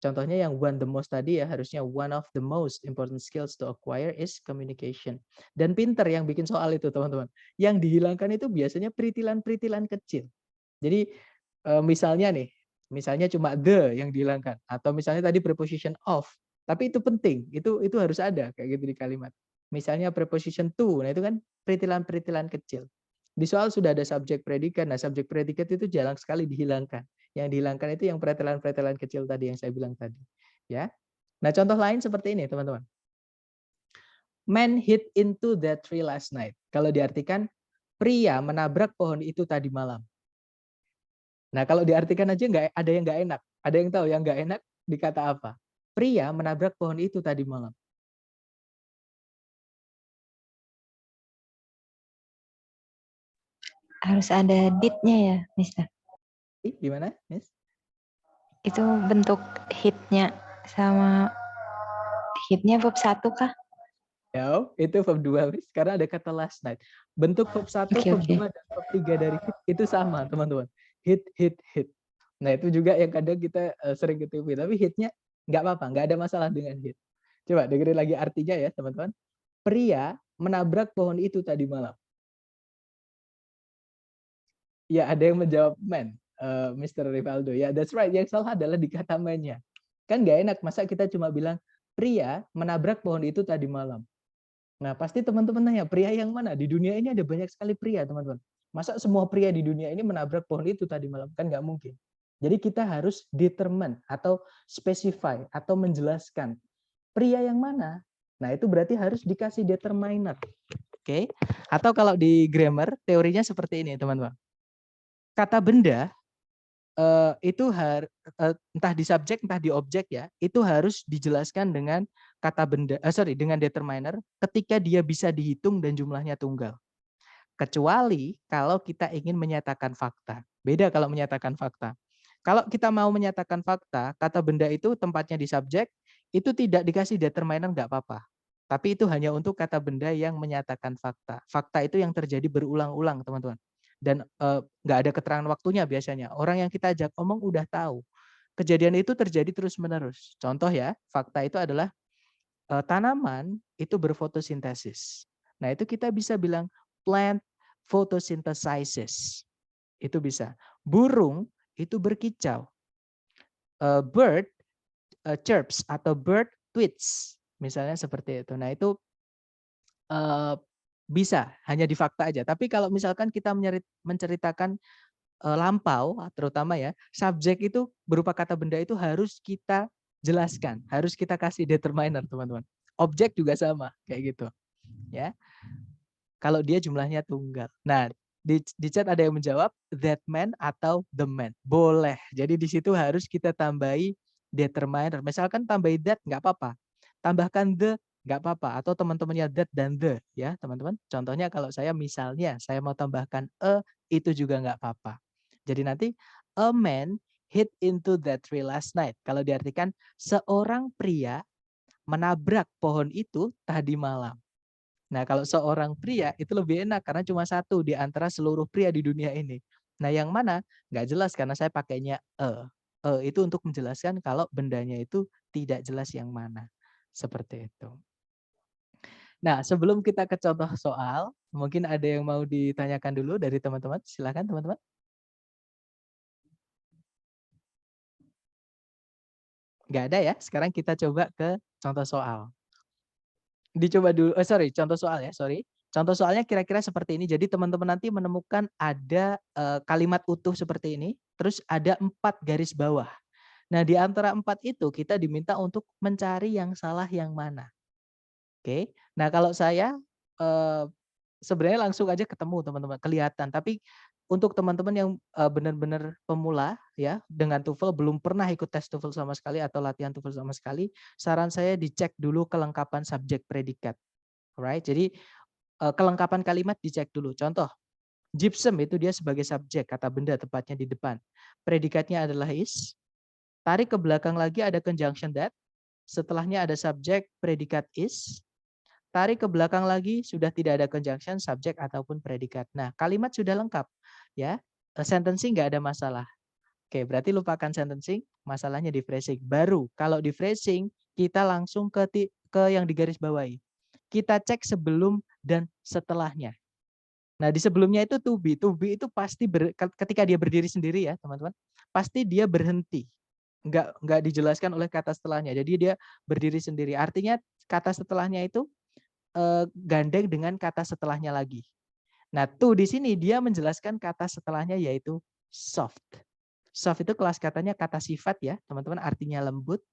Speaker 1: Contohnya yang one the most tadi ya, harusnya one of the most important skills to acquire is communication. Dan pinter yang bikin soal itu teman-teman. Yang dihilangkan itu biasanya peritilan-peritilan kecil. Jadi misalnya nih, misalnya cuma the yang dihilangkan. Atau misalnya tadi preposition of. Tapi itu penting, itu harus ada kayak gitu di kalimat. Misalnya preposition to, nah itu kan peritilan-peritilan kecil. Di soal sudah ada subjek predikat, nah subjek predikat itu jarang sekali dihilangkan. Yang dihilangkan itu yang peritilan-peritilan kecil tadi yang saya bilang tadi. Ya. Nah contoh lain seperti ini teman-teman. Man hit into that tree last night. Kalau diartikan, pria menabrak pohon itu tadi malam. Nah kalau diartikan aja nggak ada yang nggak enak. Ada yang tahu yang nggak enak dikata apa? Pria menabrak pohon itu tadi malam.
Speaker 5: Harus ada did-nya ya, Mister.
Speaker 1: Gimana, Miss?
Speaker 5: Itu bentuk hit-nya sama hit-nya verb 1 kah?
Speaker 1: Ya, itu verb 2, Miss. Karena ada kata last night. Bentuk verb 1,
Speaker 5: Oke,
Speaker 1: verb
Speaker 5: oke.
Speaker 1: 2, dan verb 3 dari hit itu sama, teman-teman. Hit, hit, hit. Nah, itu juga yang kadang kita sering ketipu. Tapi hitnya nggak apa-apa, nggak ada masalah dengan hit. Coba dengerin lagi artinya ya, teman-teman. Pria menabrak pohon itu tadi malam. Ya, ada yang menjawab man, Mr. Rivaldo. Ya, that's right. Yang salah adalah di kata man-nya. Kan nggak enak, masa kita cuma bilang, pria menabrak pohon itu tadi malam. Nah, pasti teman-teman tanya, pria yang mana? Di dunia ini ada banyak sekali pria, teman-teman. Masa semua pria di dunia ini menabrak pohon itu tadi malam? Kan nggak mungkin. Jadi kita harus determine atau specify atau menjelaskan pria yang mana. Nah, itu berarti harus dikasih determiner. Oke? Atau kalau di grammar, teorinya seperti ini, teman-teman. Kata benda itu entah di subjek entah di objek ya, itu harus dijelaskan dengan kata benda dengan determiner ketika dia bisa dihitung dan jumlahnya tunggal. Kecuali kalau kita ingin menyatakan fakta. Beda kalau menyatakan fakta. Kalau kita mau menyatakan fakta, kata benda itu tempatnya di subjek, itu tidak dikasih determiner nggak apa-apa. Tapi itu hanya untuk kata benda yang menyatakan fakta. Fakta itu yang terjadi berulang-ulang, teman-teman. Dan nggak ada keterangan waktunya biasanya. Orang yang kita ajak omong udah tahu. Kejadian itu terjadi terus-menerus. Contoh ya, fakta itu adalah tanaman itu berfotosintesis. Nah, itu kita bisa bilang plant photosynthesizes. Itu bisa. Burung itu berkicau. Bird chirps atau bird tweets. Misalnya seperti itu. Nah, itu bisa hanya di fakta aja. Tapi kalau misalkan kita menceritakan lampau, terutama ya, subjek itu berupa kata benda itu harus kita jelaskan, harus kita kasih determiner, teman-teman. Objek juga sama, kayak gitu. Ya. Kalau dia jumlahnya tunggal. Nah, di chat ada yang menjawab that man atau the man. Boleh. Jadi di situ harus kita tambahi determiner. Misalkan tambahi that nggak apa-apa. Tambahkan the nggak apa-apa, atau teman-temannya that dan the ya teman-teman. Contohnya kalau saya misalnya saya mau tambahkan itu juga nggak apa-apa. Jadi nanti a man hit into that tree last night. Kalau diartikan seorang pria menabrak pohon itu tadi malam. Nah kalau seorang pria itu lebih enak karena cuma satu di antara seluruh pria di dunia ini. Nah yang mana nggak jelas karena saya pakainya itu untuk menjelaskan kalau bendanya itu tidak jelas yang mana. Seperti itu. Nah, sebelum kita ke contoh soal, mungkin ada yang mau ditanyakan dulu dari teman-teman. Silakan teman-teman. Nggak ada ya. Sekarang kita coba ke contoh soal. Dicoba dulu, contoh soal ya, Contoh soalnya kira-kira seperti ini. Jadi teman-teman nanti menemukan ada kalimat utuh seperti ini, terus ada 4 garis bawah. Nah, di antara 4 itu kita diminta untuk mencari yang salah yang mana. Oke. Nah, kalau saya sebenarnya langsung aja ketemu teman-teman, kelihatan. Tapi untuk teman-teman yang benar-benar pemula ya dengan TOEFL belum pernah ikut tes TOEFL sama sekali atau latihan TOEFL sama sekali, saran saya dicek dulu kelengkapan subjek predikat. Alright. Jadi kelengkapan kalimat dicek dulu. Contoh, gypsum itu dia sebagai subjek, kata benda tepatnya di depan. Predikatnya adalah is. Tarik ke belakang lagi ada conjunction that. Setelahnya ada subjek, predikat is. Tarik ke belakang lagi sudah tidak ada conjunction, subjek ataupun predikat. Nah, kalimat sudah lengkap ya. Sentencing nggak ada masalah. Oke, berarti lupakan sentencing, masalahnya di phrasing. Baru kalau di phrasing kita langsung ke yang digaris bawahi. Kita cek sebelum dan setelahnya. Nah, di sebelumnya itu to be. To be itu pasti ketika dia berdiri sendiri ya, teman-teman. Pasti dia berhenti. Nggak dijelaskan oleh kata setelahnya. Jadi dia berdiri sendiri. Artinya kata setelahnya itu gandeng dengan kata setelahnya lagi. Nah, to di sini dia menjelaskan kata setelahnya yaitu soft. Soft itu kelas katanya kata sifat ya, teman-teman, artinya lembut.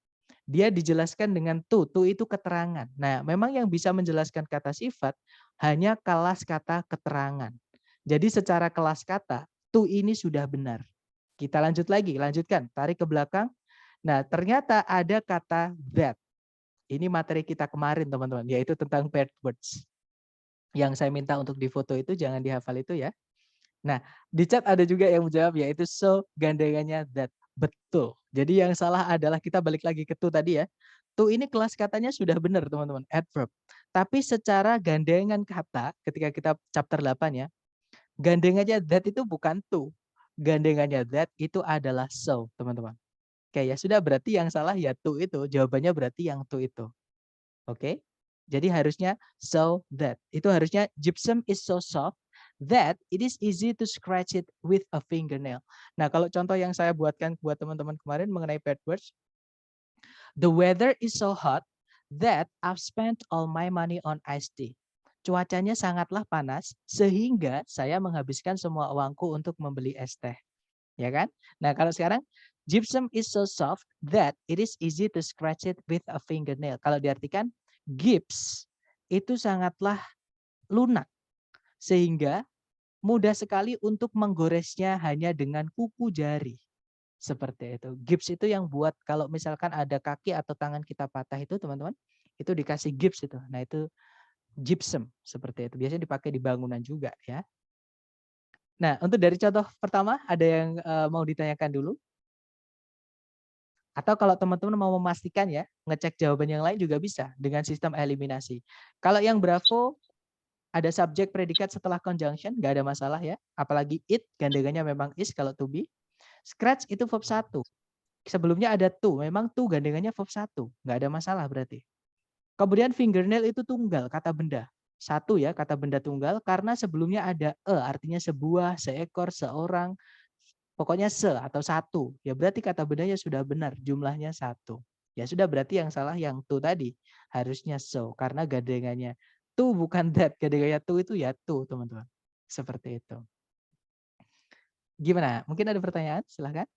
Speaker 1: Dia dijelaskan dengan to itu keterangan. Nah, memang yang bisa menjelaskan kata sifat hanya kelas kata keterangan. Jadi secara kelas kata, to ini sudah benar. Kita lanjutkan, tarik ke belakang. Nah, ternyata ada kata that. Ini materi kita kemarin, teman-teman, yaitu tentang paired words. Yang saya minta untuk difoto itu jangan dihafal itu ya. Nah, di chat ada juga yang menjawab yaitu so, gandengannya that. Betul. Jadi yang salah adalah kita balik lagi ke to tadi ya. To ini kelas katanya sudah benar, teman-teman, adverb. Tapi secara gandengan kata ketika kita chapter 8 ya, gandengannya that itu bukan to. Gandengannya that itu adalah so, teman-teman. Oke, ya sudah, berarti yang salah ya to itu. Jawabannya berarti yang to itu. Oke. Jadi harusnya so that. Itu harusnya gypsum is so soft that it is easy to scratch it with a fingernail. Nah, kalau contoh yang saya buatkan buat teman-teman kemarin mengenai paired words. The weather is so hot that I've spent all my money on iced tea. Cuacanya sangatlah panas sehingga saya menghabiskan semua uangku untuk membeli es teh. Ya kan? Nah, kalau sekarang gypsum is so soft that it is easy to scratch it with a fingernail. Kalau diartikan gips itu sangatlah lunak sehingga mudah sekali untuk menggoresnya hanya dengan kuku jari. Seperti itu. Gips itu yang buat kalau misalkan ada kaki atau tangan kita patah itu, teman-teman, itu dikasih gips itu. Nah, itu gypsum seperti itu. Biasanya dipakai di bangunan juga ya. Nah, untuk dari contoh pertama, ada yang mau ditanyakan dulu? Atau kalau teman-teman mau memastikan ya, ngecek jawaban yang lain juga bisa dengan sistem eliminasi. Kalau yang Bravo, ada subjek predikat setelah conjunction, nggak ada masalah ya. Apalagi it, gandengannya memang is kalau to be. Scratch itu verb 1. Sebelumnya ada to, memang to gandengannya verb 1. Nggak ada masalah berarti. Kemudian fingernail itu tunggal, kata benda. Satu ya, kata benda tunggal, karena sebelumnya ada artinya sebuah, seekor, seorang, pokoknya se atau satu. Ya berarti kata bendanya sudah benar, jumlahnya 1. Ya sudah, berarti yang salah yang to tadi. Harusnya so, karena gandengannya to bukan that. Gandengannya to itu ya to, teman-teman. Seperti itu. Gimana? Mungkin ada pertanyaan? Silahkan.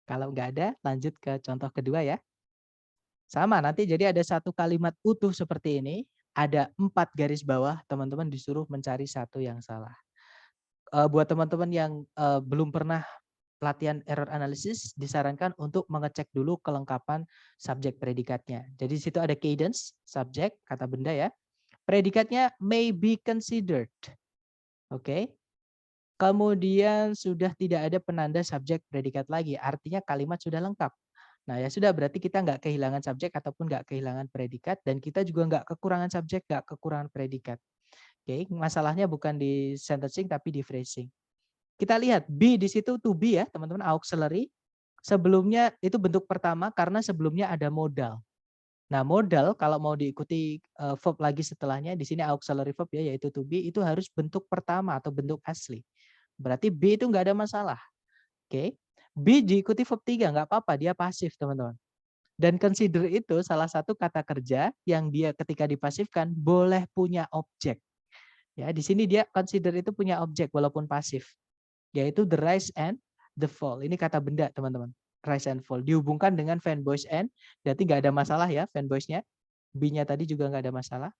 Speaker 1: Kalau nggak ada, lanjut ke contoh kedua ya. Sama, nanti jadi ada satu kalimat utuh seperti ini, ada 4 garis bawah, teman-teman disuruh mencari satu yang salah. Buat teman-teman yang belum pernah pelatihan error analysis, disarankan untuk mengecek dulu kelengkapan subjek predikatnya. Jadi di situ ada cadence, subjek, kata benda ya. Predikatnya may be considered. Oke. Kemudian sudah tidak ada penanda subjek predikat lagi, artinya kalimat sudah lengkap. Nah ya sudah, berarti kita nggak kehilangan subjek ataupun nggak kehilangan predikat, dan kita juga nggak kekurangan subjek, nggak kekurangan predikat. Oke, masalahnya bukan di sentencing tapi di phrasing. Kita lihat be di situ to be ya teman-teman, auxiliary. Sebelumnya itu bentuk pertama karena sebelumnya ada modal. Nah modal kalau mau diikuti verb lagi setelahnya, di sini auxiliary verb ya, yaitu to be, itu harus bentuk pertama atau bentuk asli. Berarti be itu nggak ada masalah. Oke. Be diikuti verb 3, nggak apa-apa, dia pasif teman-teman. Dan consider itu salah satu kata kerja yang dia ketika dipasifkan boleh punya objek. Ya, di sini dia consider itu punya objek walaupun pasif, yaitu the rise and the fall. Ini kata benda teman-teman. Rise and fall dihubungkan dengan fanboys and, berarti nggak ada masalah ya fanboysnya. Be-nya tadi juga nggak ada masalah.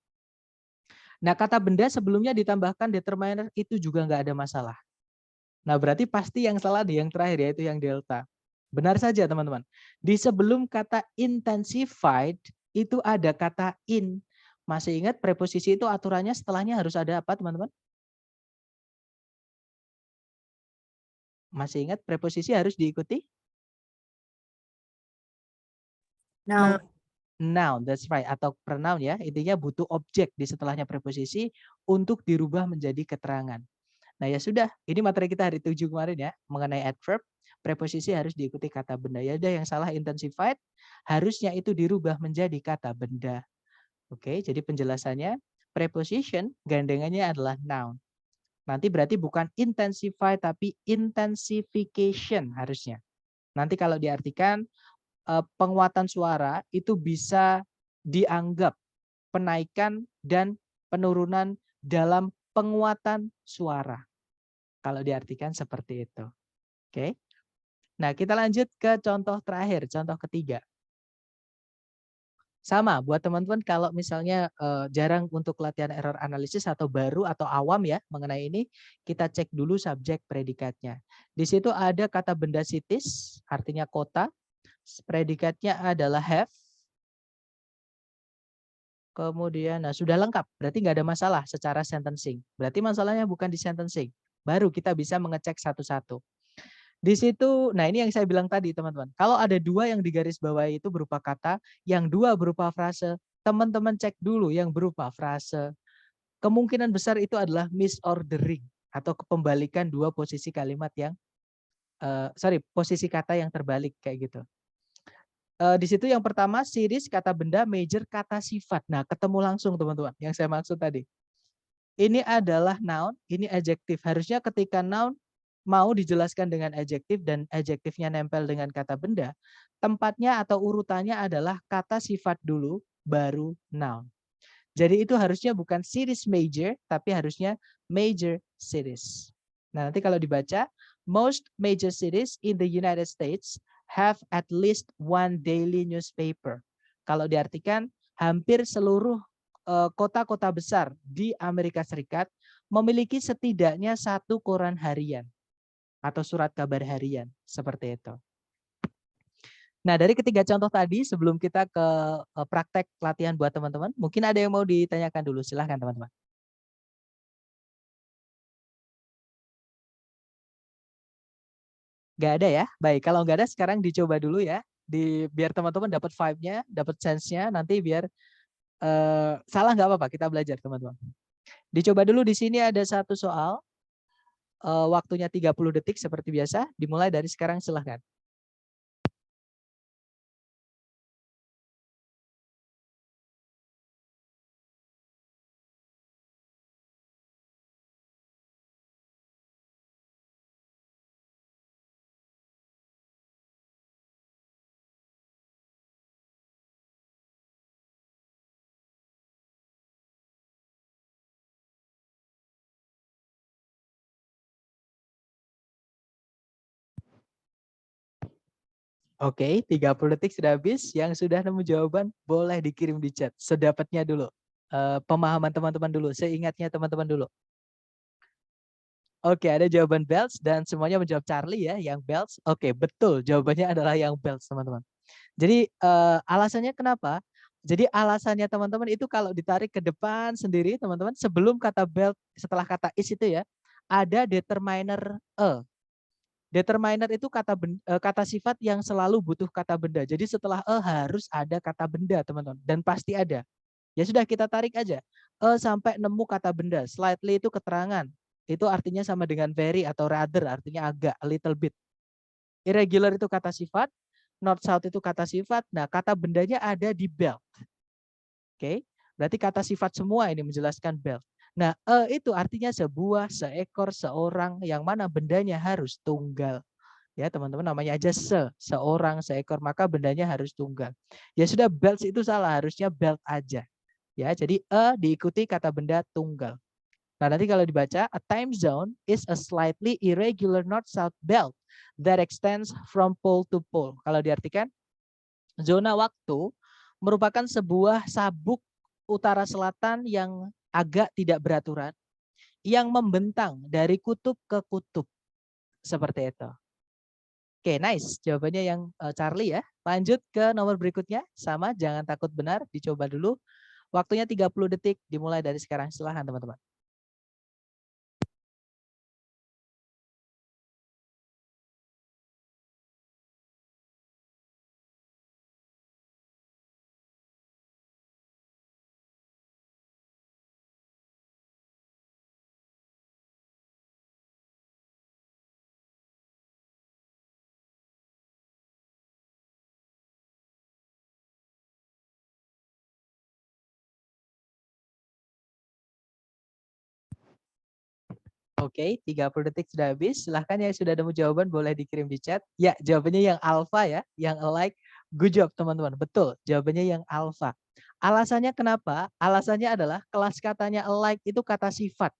Speaker 1: Nah kata benda sebelumnya ditambahkan determiner itu juga nggak ada masalah. Nah berarti pasti yang salah di yang terakhir, yaitu yang delta. Benar saja teman-teman. Di sebelum kata intensified itu ada kata in. Masih ingat preposisi itu aturannya setelahnya harus ada apa teman-teman? Masih ingat preposisi harus diikuti?
Speaker 4: Noun.
Speaker 1: Noun, that's right. Atau pronoun ya. Intinya butuh objek di setelahnya preposisi untuk dirubah menjadi keterangan. Nah ya sudah, ini materi kita hari 7 kemarin ya, mengenai adverb, preposisi harus diikuti kata benda. Ya ada yang salah intensified, harusnya itu dirubah menjadi kata benda. Oke, jadi penjelasannya, preposition gandengannya adalah noun. Nanti berarti bukan intensify tapi intensification harusnya. Nanti kalau diartikan penguatan suara itu bisa dianggap penaikan dan penurunan dalam penguatan suara. Kalau diartikan seperti itu. Oke. Nah, kita lanjut ke contoh terakhir, contoh ketiga. Sama buat teman-teman kalau misalnya jarang untuk latihan error analisis atau baru atau awam ya mengenai ini, kita cek dulu subjek predikatnya. Di situ ada kata benda cities, artinya kota. Predikatnya adalah have. Kemudian nah sudah lengkap, berarti nggak ada masalah secara sentencing. Berarti masalahnya bukan di sentencing. Baru kita bisa mengecek satu-satu. Di situ, nah ini yang saya bilang tadi teman-teman. Kalau ada dua yang digarisbawahi itu berupa kata, yang dua berupa frase, teman-teman cek dulu yang berupa frase. Kemungkinan besar itu adalah misordering atau kepembalikan dua posisi kalimat yang, posisi kata yang terbalik kayak gitu. Di situ yang pertama series kata benda, major kata sifat. Nah ketemu langsung teman-teman yang saya maksud tadi. Ini adalah noun, ini adjektif. Harusnya ketika noun mau dijelaskan dengan adjektif dan adjektifnya nempel dengan kata benda, tempatnya atau urutannya adalah kata sifat dulu, baru noun. Jadi itu harusnya bukan series major, tapi harusnya major cities. Nah nanti kalau dibaca, most major cities in the United States have at least one daily newspaper. Kalau diartikan, hampir seluruh kota-kota besar di Amerika Serikat memiliki setidaknya satu koran harian atau surat kabar harian seperti itu. Nah dari ketiga contoh tadi sebelum kita ke praktek latihan buat teman-teman, mungkin ada yang mau ditanyakan dulu, silahkan teman-teman. Gak ada ya? Baik, kalau nggak ada sekarang dicoba dulu ya, biar teman-teman dapat vibe-nya, dapat sense-nya, nanti biar salah nggak apa-apa, kita belajar teman-teman. Dicoba dulu di sini ada satu soal, waktunya 30 detik seperti biasa, dimulai dari sekarang silahkan. Oke, 30 detik sudah habis. Yang sudah nemu jawaban boleh dikirim di chat. Sedapatnya dulu. Pemahaman teman-teman dulu. Seingatnya teman-teman dulu. Oke, ada jawaban belts dan semuanya menjawab Charlie ya, yang belts. Oke, betul. Jawabannya adalah yang belts, teman-teman. Jadi alasannya kenapa? Jadi alasannya teman-teman itu kalau ditarik ke depan sendiri, teman-teman, sebelum kata belt, setelah kata is itu ya, ada determiner a. Determiner itu kata sifat yang selalu butuh kata benda. Jadi setelah harus ada kata benda, teman-teman. Dan pasti ada. Ya sudah kita tarik aja. Sampai nemu kata benda. Slightly itu keterangan. Itu artinya sama dengan very atau rather. Artinya agak, a little bit. Irregular itu kata sifat. North south itu kata sifat. Nah kata bendanya ada di belt. Oke. Berarti kata sifat semua ini menjelaskan belt. Nah, itu artinya sebuah, seekor, seorang, yang mana bendanya harus tunggal. Ya, teman-teman namanya aja seorang, seekor, maka bendanya harus tunggal. Ya sudah, belts itu salah, harusnya belt aja. Ya, jadi diikuti kata benda tunggal. Nah, nanti kalau dibaca, a time zone is a slightly irregular north-south belt that extends from pole to pole. Kalau diartikan, zona waktu merupakan sebuah sabuk utara selatan yang agak tidak beraturan, yang membentang dari kutub ke kutub. Seperti itu. Oke, nice. Jawabannya yang Charlie ya. Lanjut ke nomor berikutnya. Sama, jangan takut benar. Dicoba dulu. Waktunya 30 detik. Dimulai dari sekarang. Silahkan teman-teman. Oke, 30 detik sudah habis. Silahkan yang sudah nemu jawaban boleh dikirim di chat. Ya, jawabannya yang alpha ya, yang alike. Good job teman-teman. Betul, jawabannya yang alpha. Alasannya kenapa? Alasannya adalah kelas katanya alike itu kata sifat.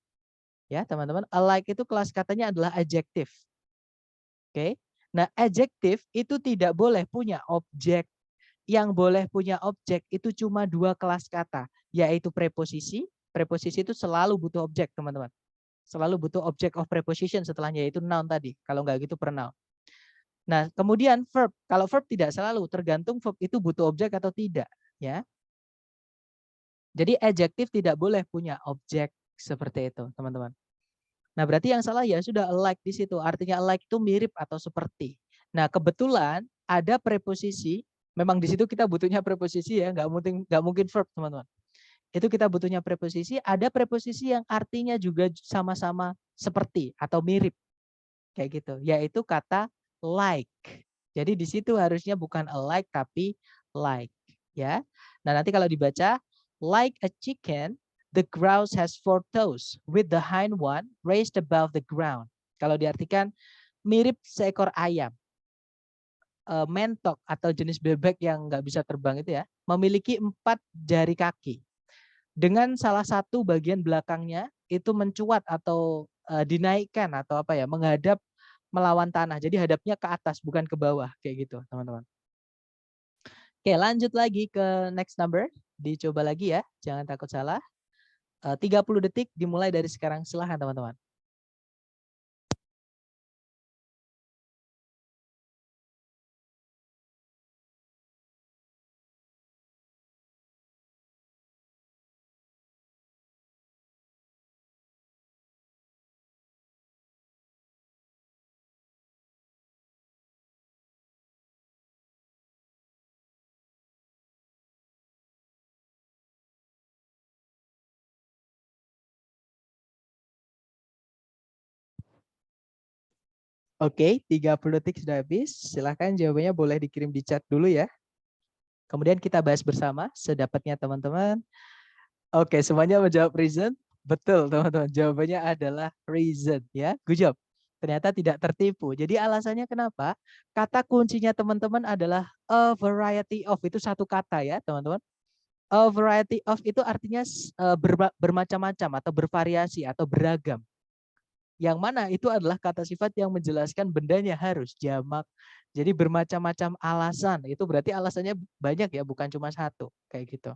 Speaker 1: Ya, teman-teman. Alike itu kelas katanya adalah adjektif. Oke. Nah, adjektif itu tidak boleh punya objek. Yang boleh punya objek itu cuma 2 kelas kata, yaitu preposisi. Preposisi itu selalu butuh objek, teman-teman. Selalu butuh object of preposition setelahnya, yaitu noun tadi. Kalau nggak gitu pronoun. Nah, kemudian verb. Kalau verb tidak selalu, tergantung verb itu butuh objek atau tidak. Ya. Jadi adjektif tidak boleh punya objek seperti itu, teman-teman. Nah, berarti yang salah ya sudah alike di situ. Artinya alike itu mirip atau seperti. Nah, kebetulan ada preposisi. Memang di situ kita butuhnya preposisi ya, nggak mungkin verb, teman-teman. Itu kita butuhnya preposisi. Ada preposisi yang artinya juga sama-sama seperti atau mirip, kayak gitu. Yaitu kata like. Jadi di situ harusnya bukan alike tapi like, ya. Nah, nanti kalau dibaca like a chicken, the grouse has 4 toes, with the hind one raised above the ground. Kalau diartikan mirip seekor ayam. Mentok atau jenis bebek yang nggak bisa terbang itu ya, memiliki 4 jari kaki. Dengan salah satu bagian belakangnya itu mencuat atau dinaikkan atau apa ya, menghadap melawan tanah. Jadi hadapnya ke atas bukan ke bawah kayak gitu, teman-teman. Oke, lanjut lagi ke next number. Dicoba lagi ya, jangan takut salah. 30 detik dimulai dari sekarang, silahkan teman-teman. Oke, 30 detik sudah habis. Silahkan jawabannya boleh dikirim di chat dulu ya. Kemudian kita bahas bersama sedapatnya teman-teman. Oke, semuanya menjawab reason. Betul teman-teman, jawabannya adalah reason ya. Good job. Ternyata tidak tertipu. Jadi alasannya kenapa? Kata kuncinya teman-teman adalah a variety of. Itu satu kata ya teman-teman. A variety of itu artinya bermacam-macam atau bervariasi atau beragam. Yang mana itu adalah kata sifat yang menjelaskan bendanya harus jamak. Jadi bermacam-macam alasan. Itu berarti alasannya banyak ya, bukan cuma satu. Kayak gitu.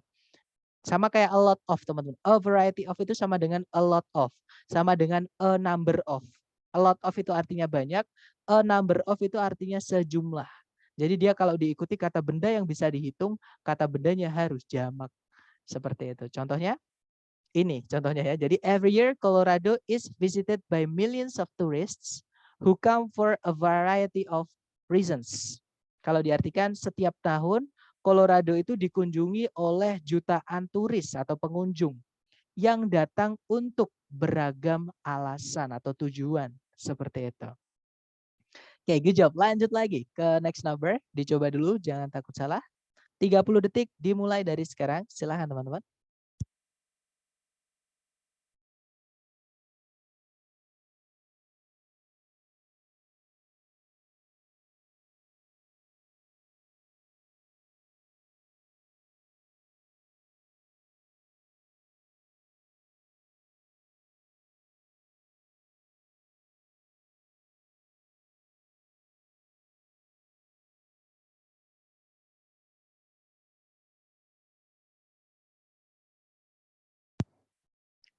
Speaker 1: Sama kayak a lot of, teman-teman. A variety of itu sama dengan a lot of. Sama dengan a number of. A lot of itu artinya banyak. A number of itu artinya sejumlah. Jadi dia kalau diikuti kata benda yang bisa dihitung, kata bendanya harus jamak. Seperti itu. Contohnya? Ini contohnya ya. Jadi every year Colorado is visited by millions of tourists who come for a variety of reasons. Kalau diartikan setiap tahun Colorado itu dikunjungi oleh jutaan turis atau pengunjung yang datang untuk beragam alasan atau tujuan seperti itu. Oke, good job. Lanjut lagi ke next number. Dicoba dulu, jangan takut salah. 30 detik dimulai dari sekarang. Silahkan teman-teman.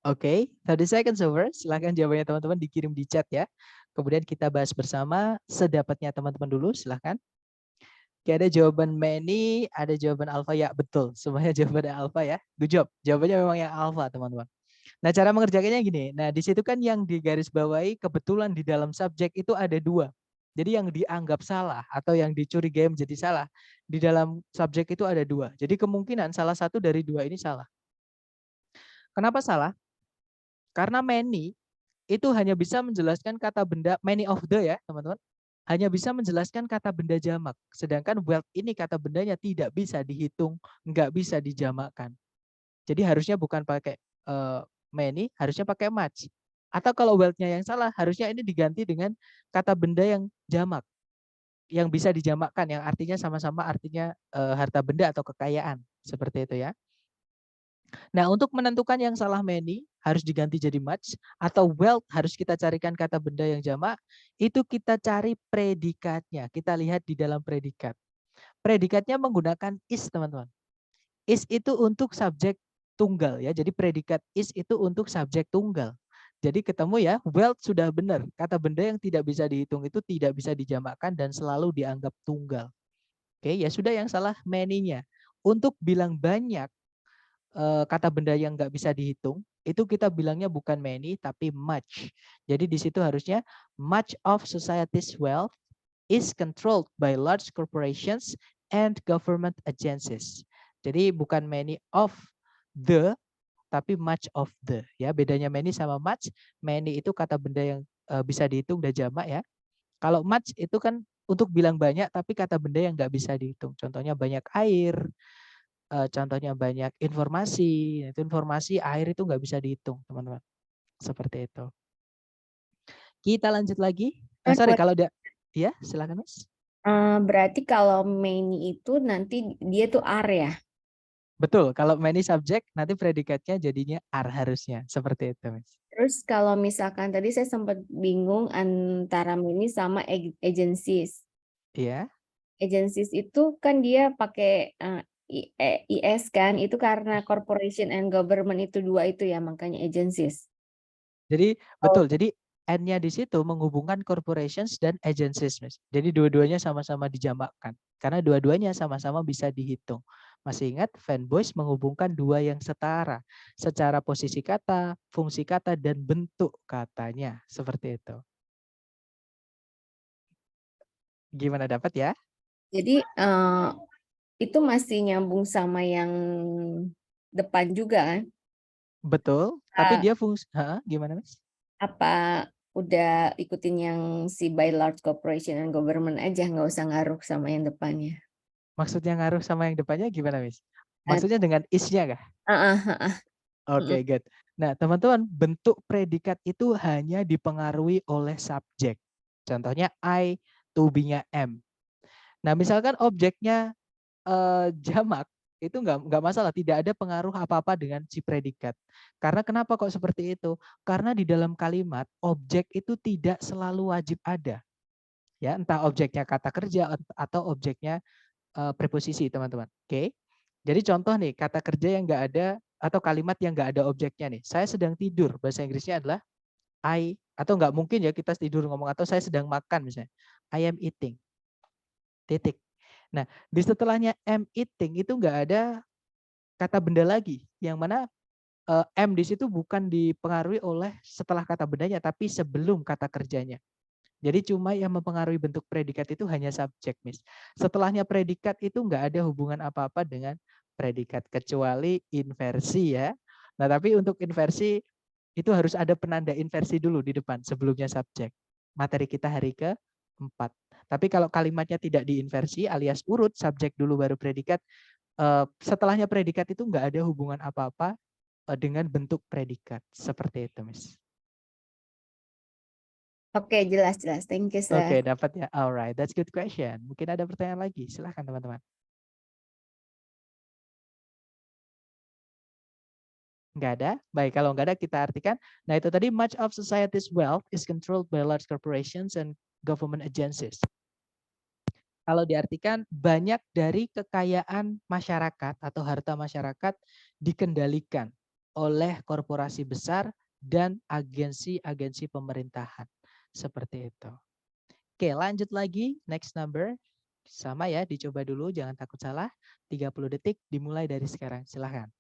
Speaker 1: Oke, 30 seconds over. Silahkan jawabannya teman-teman dikirim di chat ya. Kemudian kita bahas bersama sedapatnya teman-teman dulu. Silahkan. Oke, ada jawaban many, ada jawaban alpha ya. Betul, semuanya jawabannya alpha ya. Good job. Jawabannya memang yang alpha teman-teman. Nah, cara mengerjakannya gini. Nah, di situ kan yang digarisbawahi kebetulan di dalam subjek itu ada 2. Jadi yang dianggap salah atau yang dicurigai menjadi salah di dalam subjek itu ada 2. Jadi kemungkinan salah satu dari 2 ini salah. Kenapa salah? Karena many itu hanya bisa menjelaskan kata benda, many of the ya teman-teman, hanya bisa menjelaskan kata benda jamak. Sedangkan wealth ini kata bendanya tidak bisa dihitung, nggak bisa dijamakkan. Jadi harusnya bukan pakai many, harusnya pakai much. Atau kalau wealth-nya yang salah, harusnya ini diganti dengan kata benda yang jamak, yang bisa dijamakkan, yang artinya sama-sama artinya harta benda atau kekayaan. Seperti itu ya. Nah, untuk menentukan yang salah many harus diganti jadi much atau wealth harus kita carikan kata benda yang jamak, itu kita cari predikatnya. Kita lihat di dalam predikat. Predikatnya menggunakan is, teman-teman. Is itu untuk subjek tunggal ya. Jadi predikat is itu untuk subjek tunggal. Jadi ketemu ya, wealth sudah benar. Kata benda yang tidak bisa dihitung itu tidak bisa dijamakkan dan selalu dianggap tunggal. Oke, ya sudah, yang salah many-nya. Untuk bilang banyak, kata benda yang nggak bisa dihitung, itu kita bilangnya bukan many tapi much. Jadi di situ harusnya much of society's wealth is controlled by large corporations and government agencies. Jadi bukan many of the tapi much of the ya. Bedanya many sama much. Many itu kata benda yang bisa dihitung dan jamak ya. Kalau much itu kan untuk bilang banyak tapi kata benda yang nggak bisa dihitung. Contohnya banyak air, contohnya banyak informasi. Itu informasi air itu nggak bisa dihitung, teman-teman. Seperti itu. Kita lanjut lagi. Sorry kalau udah ya, silakan Mas.
Speaker 4: Berarti kalau many itu nanti dia tuh are ya?
Speaker 1: Betul, kalau many subject nanti predikatnya jadinya are harusnya. Seperti itu, Mas.
Speaker 4: Terus kalau misalkan tadi saya sempat bingung antara many sama agencies.
Speaker 1: Iya.
Speaker 4: Agencies itu kan dia pakai IS kan, itu karena corporation and government itu dua itu ya, makanya agencies.
Speaker 1: Jadi betul, jadi N-nya di situ menghubungkan corporations dan agencies, Mas. Jadi dua-duanya sama-sama dijamakkan. Karena dua-duanya sama-sama bisa dihitung. Masih ingat, fanboys menghubungkan dua yang setara. Secara posisi kata, fungsi kata, dan bentuk katanya. Seperti itu. Gimana, dapat ya?
Speaker 4: Jadi itu masih nyambung sama yang depan juga kan?
Speaker 1: Betul, tapi dia fungsi, gimana Mas?
Speaker 4: Apa udah ikutin yang si by large corporation and government aja, nggak usah ngaruh sama yang depannya.
Speaker 1: Maksudnya ngaruh sama yang depannya gimana, Mas? Maksudnya dengan is-nya kah? Oke, good. Nah, teman-teman, bentuk predikat itu hanya dipengaruhi oleh subjek. Contohnya I, to be-nya am. Nah, misalkan objeknya jamak, itu nggak masalah, tidak ada pengaruh apa-apa dengan si predikat. Karena kenapa kok seperti itu? Karena di dalam kalimat objek itu tidak selalu wajib ada. Ya, entah objeknya kata kerja atau objeknya preposisi, teman-teman. Oke. Jadi contoh nih, kata kerja yang nggak ada atau kalimat yang nggak ada objeknya nih. Saya sedang tidur, bahasa Inggrisnya adalah I, atau nggak mungkin ya kita tidur ngomong, atau saya sedang makan misalnya. I am eating. Titik. Nah, di setelahnya am eating itu nggak ada kata benda lagi, yang mana am di situ bukan dipengaruhi oleh setelah kata bendanya, tapi sebelum kata kerjanya. Jadi cuma yang mempengaruhi bentuk predikat itu hanya subjek, Miss. Setelahnya predikat itu nggak ada hubungan apa-apa dengan predikat, kecuali inversi ya. Nah, tapi untuk inversi itu harus ada penanda inversi dulu di depan sebelumnya subjek. Materi kita hari ke-4. Tapi kalau kalimatnya tidak diinversi alias urut, subjek dulu baru predikat, setelahnya predikat itu nggak ada hubungan apa-apa dengan bentuk predikat. Seperti itu, Miss.
Speaker 4: Oke, jelas. Thank you, sir.
Speaker 1: Oke, dapat ya. Alright, that's good question. Mungkin ada pertanyaan lagi. Silahkan teman-teman. Nggak ada? Baik, kalau nggak ada kita artikan. Nah, itu tadi much of society's wealth is controlled by large corporations and government agencies. Kalau diartikan, banyak dari kekayaan masyarakat atau harta masyarakat dikendalikan oleh korporasi besar dan agensi-agensi pemerintahan. Seperti itu. Oke, lanjut lagi. Next number. Sama ya, dicoba dulu. Jangan takut salah. 30 detik dimulai dari sekarang. Silahkan.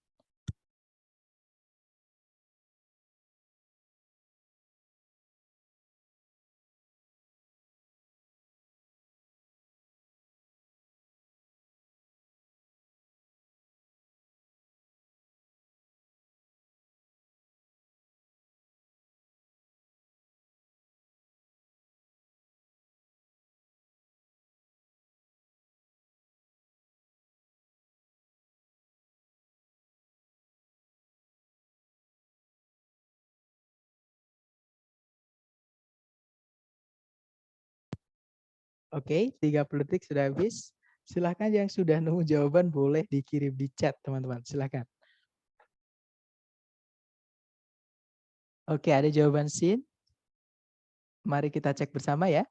Speaker 1: Oke, 30 detik sudah habis. Silahkan yang sudah nemu jawaban boleh dikirim di chat, teman-teman. Silahkan. Oke, ada jawaban sin. Mari kita cek bersama ya.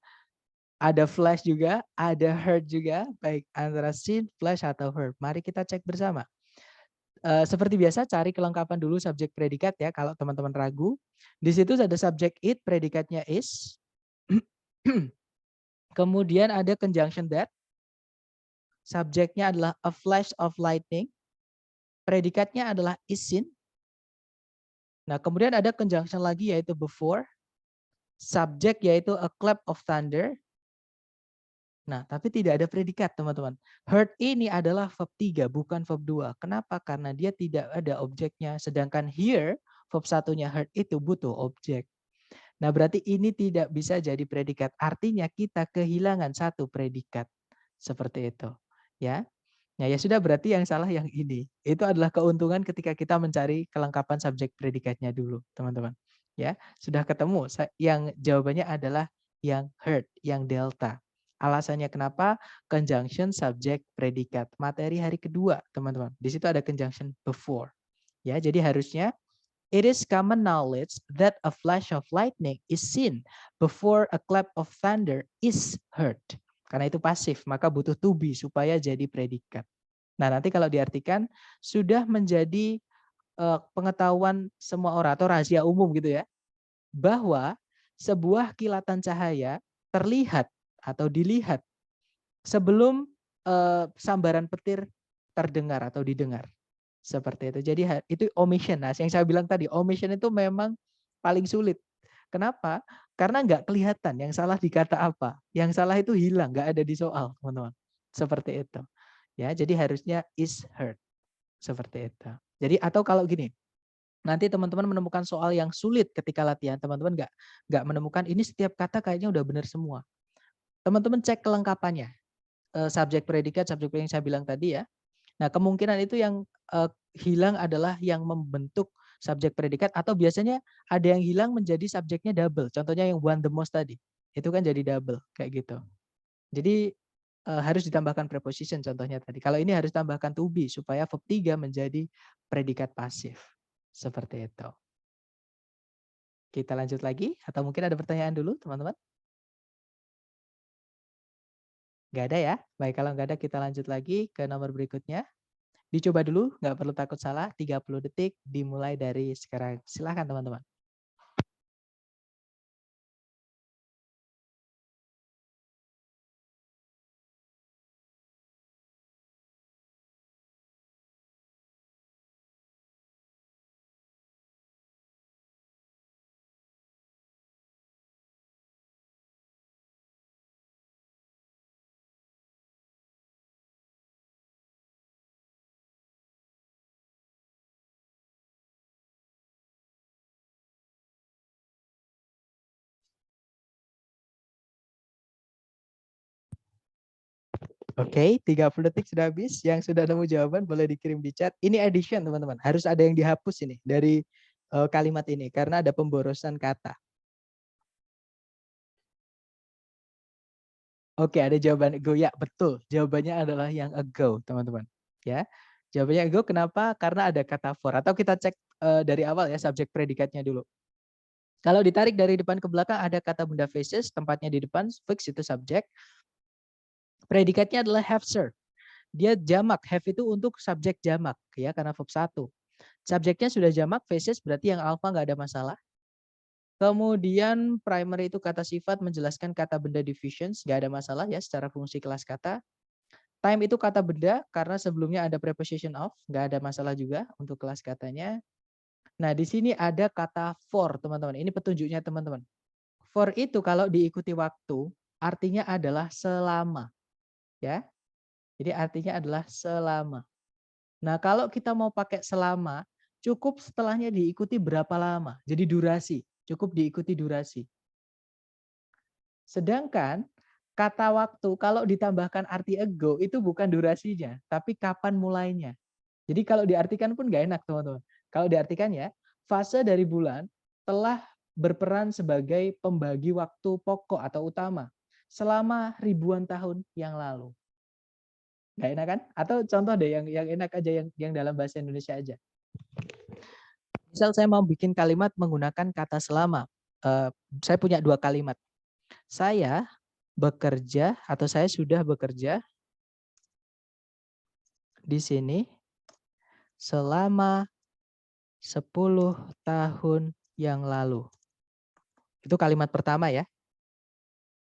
Speaker 1: Ada flash juga, ada heard juga, baik antara sin, flash atau heard. Mari kita cek bersama. Seperti biasa cari kelengkapan dulu subjek predikat ya kalau teman-teman ragu. Di situ ada subjek it, predikatnya is. Kemudian ada conjunction that. Subjeknya adalah a flash of lightning. Predikatnya adalah is seen. Nah, kemudian ada conjunction lagi yaitu before. Subjek yaitu a clap of thunder. Nah, tapi tidak ada predikat, teman-teman. Heard ini adalah verb 3, bukan verb 2. Kenapa? Karena dia tidak ada objeknya. Sedangkan here, verb satunya heard itu butuh objek. Nah, berarti ini tidak bisa jadi predikat. Artinya kita kehilangan satu predikat. Seperti itu. Ya. Nah, ya sudah, berarti yang salah yang ini. Itu adalah keuntungan ketika kita mencari kelengkapan subjek predikatnya dulu, teman-teman. Ya, sudah ketemu. Yang jawabannya adalah yang heard, yang delta. Alasannya kenapa? Conjunction subjek predikat. Materi hari kedua, teman-teman. Di situ ada conjunction before. Ya, jadi harusnya it is common knowledge that a flash of lightning is seen before a clap of thunder is heard. Karena itu pasif, maka butuh to be supaya jadi predikat. Nah, nanti kalau diartikan sudah menjadi pengetahuan semua orang atau rahasia umum gitu ya, bahwa sebuah kilatan cahaya terlihat atau dilihat sebelum sambaran petir terdengar atau didengar. Seperti itu. Jadi itu omission. Nah, yang saya bilang tadi, omission itu memang paling sulit. Kenapa? Karena nggak kelihatan yang salah di kata apa. Yang salah itu hilang, nggak ada di soal, teman-teman. Seperti itu. Ya, jadi harusnya is heard. Seperti itu. Jadi atau kalau gini, nanti teman-teman menemukan soal yang sulit ketika latihan, teman-teman nggak menemukan ini setiap kata kayaknya udah benar semua. Teman-teman cek kelengkapannya. Subjek predikat, subjek yang saya bilang tadi ya. Nah, kemungkinan itu yang hilang adalah yang membentuk subjek predikat atau biasanya ada yang hilang menjadi subjeknya double. Contohnya yang one the most tadi. Itu kan jadi double kayak gitu. Jadi harus ditambahkan preposition contohnya tadi. Kalau ini harus tambahkan to be supaya verb 3 menjadi predikat pasif. Seperti itu. Kita lanjut lagi atau mungkin ada pertanyaan dulu, teman-teman? Nggak ada ya? Baik, kalau nggak ada kita lanjut lagi ke nomor berikutnya. Dicoba dulu, nggak perlu takut salah, 30 detik dimulai dari sekarang. Silakan teman-teman. Oke, 30 detik sudah habis. Yang sudah nemu jawaban boleh dikirim di chat. Ini addition, teman-teman. Harus ada yang dihapus ini dari kalimat ini karena ada pemborosan kata. Oke, ada jawaban ago. Ya, betul. Jawabannya adalah yang ago, teman-teman. Ya. Jawabannya ago kenapa? Karena ada kata for. Atau kita cek dari awal ya subjek predikatnya dulu. Kalau ditarik dari depan ke belakang ada kata benda faces, tempatnya di depan, fix itu subjek. Predikatnya adalah have served. Dia jamak, have itu untuk subjek jamak ya karena verb 1. Subjeknya sudah jamak, faces berarti yang alpha nggak ada masalah. Kemudian primary itu kata sifat menjelaskan kata benda divisions, nggak ada masalah ya secara fungsi kelas kata. Time itu kata benda karena sebelumnya ada preposition of, nggak ada masalah juga untuk kelas katanya. Nah, di sini ada kata for, teman-teman. Ini petunjuknya, teman-teman. For itu kalau diikuti waktu, artinya adalah selama. Ya. Jadi artinya adalah selama. Nah, kalau kita mau pakai selama, cukup setelahnya diikuti berapa lama. Jadi durasi, cukup diikuti durasi. Sedangkan kata waktu kalau ditambahkan arti ago itu bukan durasinya, tapi kapan mulainya. Jadi kalau diartikan pun nggak enak, teman-teman. Kalau diartikan ya, fase dari bulan telah berperan sebagai pembagi waktu pokok atau utama selama ribuan tahun yang lalu. Nggak enak kan? Atau contoh deh yang enak aja yang dalam bahasa Indonesia aja. Misal saya mau bikin kalimat menggunakan kata selama. Saya punya 2 kalimat. Saya bekerja atau saya sudah bekerja di sini selama 10 tahun yang lalu. Itu kalimat pertama ya.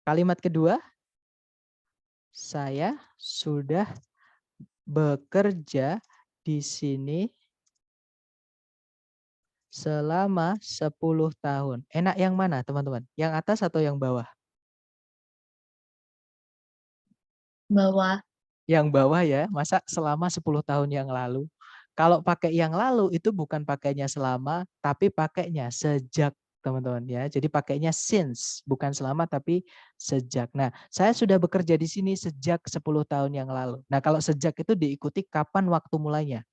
Speaker 1: Kalimat kedua, saya sudah bekerja di sini selama 10 tahun. Enak yang mana teman-teman? Yang atas atau yang bawah?
Speaker 2: Bawah.
Speaker 1: Yang bawah ya, masa selama 10 tahun yang lalu. Kalau pakai yang lalu itu bukan pakainya selama, tapi pakainya sejak teman-teman ya. Jadi pakainya since, bukan selama tapi sejak. Nah, saya sudah bekerja di sini sejak 10 tahun yang lalu. Nah, kalau sejak itu diikuti kapan waktu mulainya.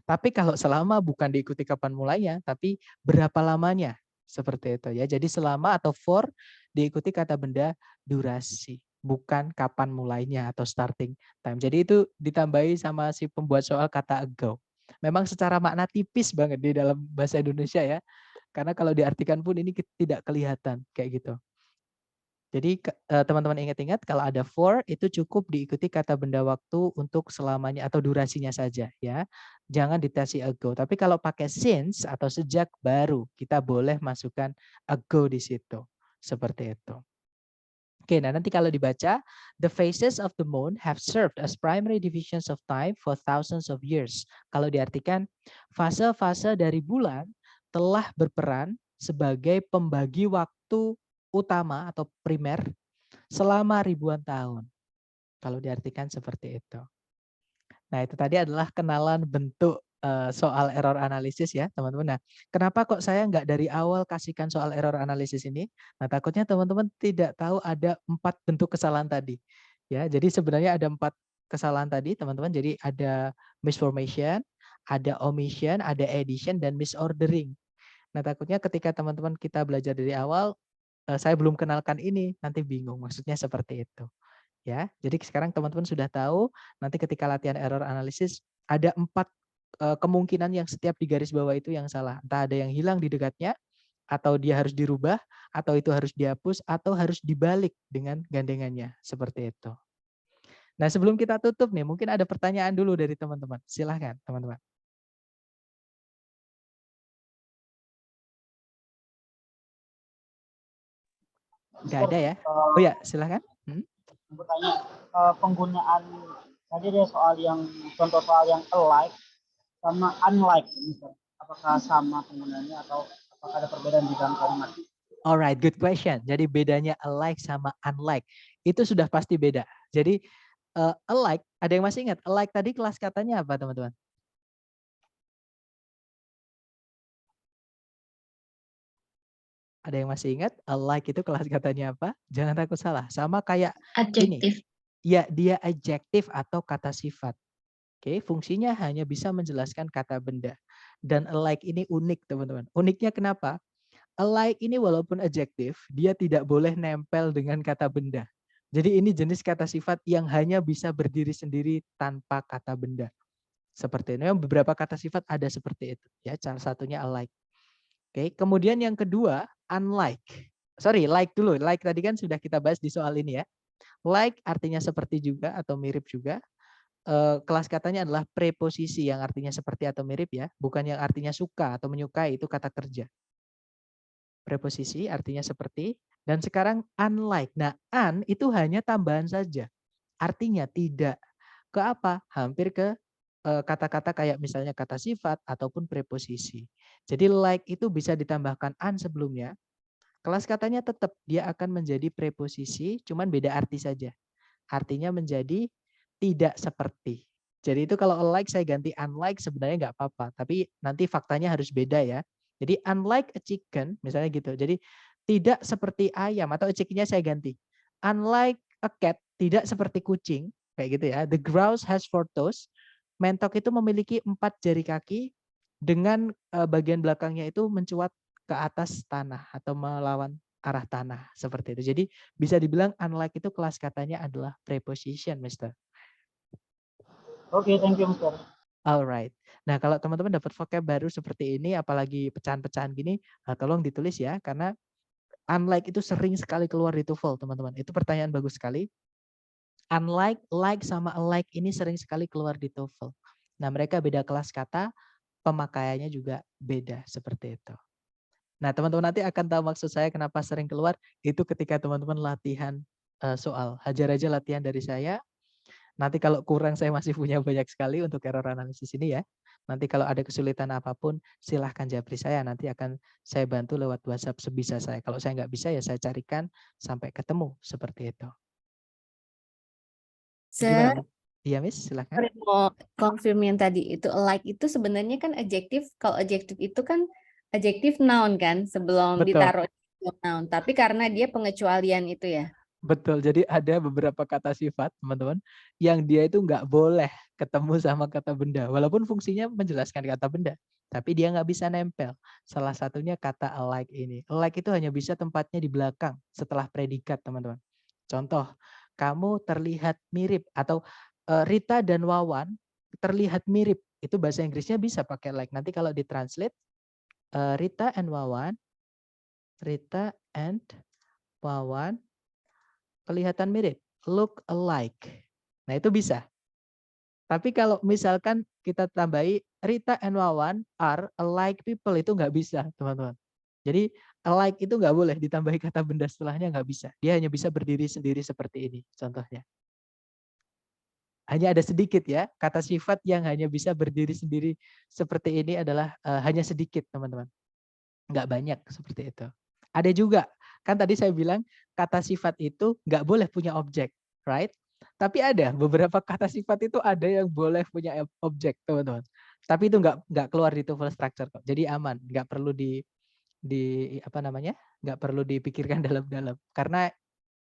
Speaker 1: Tapi kalau selama bukan diikuti kapan mulainya, tapi berapa lamanya. Seperti itu ya. Jadi selama atau for diikuti kata benda durasi, bukan kapan mulainya atau starting time. Jadi itu ditambahi sama si pembuat soal kata ago. Memang secara makna tipis banget di dalam bahasa Indonesia ya. Karena kalau diartikan pun ini tidak kelihatan kayak gitu. Jadi teman-teman ingat-ingat kalau ada for itu cukup diikuti kata benda waktu untuk selamanya atau durasinya saja ya. Jangan ditasi ago. Tapi kalau pakai since atau sejak baru kita boleh masukkan ago di situ. Seperti itu. Oke, nah nanti kalau dibaca, the phases of the moon have served as primary divisions of time for thousands of years. Kalau diartikan, fase-fase dari bulan telah berperan sebagai pembagi waktu utama atau primer selama ribuan tahun. Kalau diartikan seperti itu. Nah, itu tadi adalah kenalan bentuk soal error analisis ya, teman-teman. Nah, kenapa kok saya nggak dari awal kasihkan soal error analisis ini? Nah, takutnya teman-teman tidak tahu ada 4 bentuk kesalahan tadi. Ya, jadi sebenarnya ada 4 kesalahan tadi, teman-teman. Jadi ada misformation, ada omission, ada addition, dan misordering. Nah, takutnya ketika teman-teman kita belajar dari awal, saya belum kenalkan ini, nanti bingung. Maksudnya seperti itu. Ya, jadi sekarang teman-teman sudah tahu, nanti ketika latihan error analisis, ada 4 kemungkinan yang setiap di garis bawah itu yang salah. Entah ada yang hilang di dekatnya, atau dia harus dirubah, atau itu harus dihapus, atau harus dibalik dengan gandengannya. Seperti itu. Nah, sebelum kita tutup nih, mungkin ada pertanyaan dulu dari teman-teman. Silahkan, teman-teman. Nggak ada ya? Oh ya, silahkan.
Speaker 6: Bertanya penggunaan tadi ada soal yang contoh soal yang alike sama unlike, apakah sama penggunaannya atau apakah ada perbedaan di dalam kalimat?
Speaker 1: Alright, good question. Jadi bedanya alike sama unlike itu sudah pasti beda. Jadi alike, ada yang masih ingat? Alike tadi kelas katanya apa, teman-teman? Ada yang masih ingat? Alike itu kelas katanya apa? Jangan takut salah. Sama kayak
Speaker 2: Adjektif.
Speaker 1: ini. Ya, dia adjektif atau kata sifat. Oke, fungsinya hanya bisa menjelaskan kata benda. Dan alike ini unik, teman-teman. Uniknya kenapa? Alike ini walaupun adjektif, dia tidak boleh nempel dengan kata benda. Jadi ini jenis kata sifat yang hanya bisa berdiri sendiri tanpa kata benda. Seperti ini. Beberapa kata sifat ada seperti itu. Ya, salah satunya alike. Oke, kemudian yang kedua, unlike. Sorry, like dulu. Like tadi kan sudah kita bahas di soal ini ya. Like artinya seperti juga atau mirip juga. Kelas katanya adalah preposisi yang artinya seperti atau mirip ya. Bukan yang artinya suka atau menyukai, itu kata kerja. Preposisi artinya seperti. Dan sekarang unlike. Nah, un itu hanya tambahan saja. Artinya tidak. Ke apa? Hampir ke kata-kata kayak misalnya kata sifat ataupun preposisi. Jadi like itu bisa ditambahkan an sebelumnya. Kelas katanya tetap dia akan menjadi preposisi, cuman beda arti saja. Artinya menjadi tidak seperti. Jadi itu kalau alike saya ganti unlike sebenarnya nggak apa-apa. Tapi nanti faktanya harus beda ya. Jadi unlike a chicken, misalnya gitu. Jadi tidak seperti ayam atau chicken-nya saya ganti. Unlike a cat, tidak seperti kucing. Kayak gitu ya. The grouse has 4 toes. Mentok itu memiliki 4 jari kaki dengan bagian belakangnya itu mencuat ke atas tanah atau melawan arah tanah seperti itu. Jadi bisa dibilang unlike itu kelas katanya adalah preposition, Mister.
Speaker 6: Oke, thank you, Mister.
Speaker 1: Alright. Nah, kalau teman-teman dapat vocab baru seperti ini, apalagi pecahan-pecahan gini, tolong ditulis ya, karena unlike itu sering sekali keluar di TOEFL, teman-teman. Itu pertanyaan bagus sekali. Unlike, like, sama alike ini sering sekali keluar di TOEFL. Nah, mereka beda kelas kata, pemakaiannya juga beda, seperti itu. Nah, teman-teman nanti akan tahu maksud saya kenapa sering keluar, itu ketika teman-teman latihan soal. Hajar aja latihan dari saya. Nanti kalau kurang saya masih punya banyak sekali untuk error analisis ini ya. Nanti kalau ada kesulitan apapun silahkan japri saya. Nanti akan saya bantu lewat WhatsApp sebisa saya. Kalau saya nggak bisa ya saya carikan sampai ketemu seperti itu.
Speaker 4: Sir,
Speaker 1: Gimana? Iya Miss, silahkan.
Speaker 4: sorry, mau confirm yang tadi itu alike itu sebenarnya kan adjektif. Kalau adjektif itu kan adjektif noun kan sebelum
Speaker 1: Betul.
Speaker 4: ditaruh noun. Tapi karena dia pengecualian itu ya.
Speaker 1: Betul, jadi ada beberapa kata sifat teman-teman yang dia itu nggak boleh ketemu sama kata benda. Walaupun fungsinya menjelaskan kata benda, tapi dia nggak bisa nempel. Salah satunya kata alike ini. Alike itu hanya bisa tempatnya di belakang setelah predikat teman-teman. Contoh, kamu terlihat mirip atau Rita dan Wawan terlihat mirip. Itu bahasa Inggrisnya bisa pakai like. Nanti kalau ditranslate Rita and Wawan kelihatan mirip, look alike. Nah, itu bisa. Tapi kalau misalkan kita tambahi Rita and Wawan are alike people, itu nggak bisa, teman-teman. Jadi alike itu nggak boleh ditambahi kata benda setelahnya, nggak bisa. Dia hanya bisa berdiri sendiri seperti ini, contohnya. Hanya ada sedikit ya, kata sifat yang hanya bisa berdiri sendiri seperti ini adalah hanya sedikit, teman-teman. Nggak banyak seperti itu. Ada juga, kan tadi saya bilang kata sifat itu nggak boleh punya objek, right? Tapi ada beberapa kata sifat itu ada yang boleh punya objek, teman-teman. Tapi itu nggak keluar di TOEFL structure kok. Jadi aman, nggak perlu di apa namanya? Nggak perlu dipikirkan dalam-dalam. Karena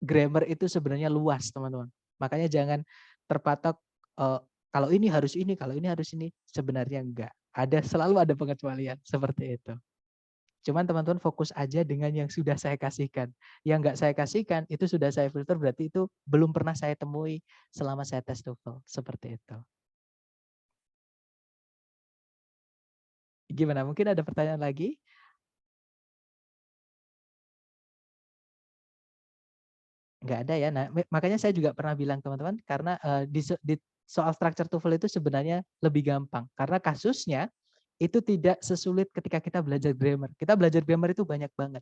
Speaker 1: grammar itu sebenarnya luas, teman-teman. Makanya jangan terpatok kalau ini harus ini, kalau ini harus ini. Sebenarnya enggak. Selalu ada pengecualian seperti itu. Cuman teman-teman fokus aja dengan yang sudah saya kasihkan. Yang nggak saya kasihkan itu sudah saya filter, berarti itu belum pernah saya temui selama saya tes TOEFL. Seperti itu. Gimana? Mungkin ada pertanyaan lagi? Nggak ada ya. Nah, makanya saya juga pernah bilang teman-teman, karena di soal structure TOEFL itu sebenarnya lebih gampang. Karena kasusnya itu tidak sesulit ketika kita belajar grammar. Kita belajar grammar itu banyak banget.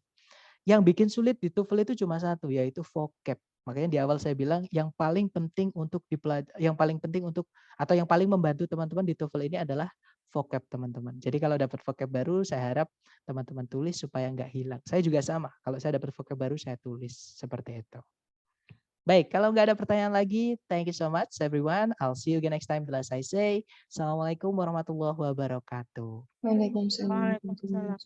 Speaker 1: Yang bikin sulit di TOEFL itu cuma satu, yaitu vocab. Makanya di awal saya bilang yang paling penting untuk yang paling penting untuk atau yang paling membantu teman-teman di TOEFL ini adalah vocab teman-teman. Jadi kalau dapat vocab baru, saya harap teman-teman tulis supaya nggak hilang. Saya juga sama. Kalau saya dapat vocab baru, saya tulis seperti itu. Baik, kalau nggak ada pertanyaan lagi, thank you so much everyone. I'll see you again next time. Bila saya say, Assalamualaikum warahmatullahi wabarakatuh.
Speaker 5: Waalaikumsalam.
Speaker 7: Waalaikumsalam.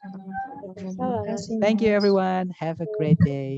Speaker 5: Terima kasih,
Speaker 1: Thank you
Speaker 5: Mas.
Speaker 1: everyone. Have a great day.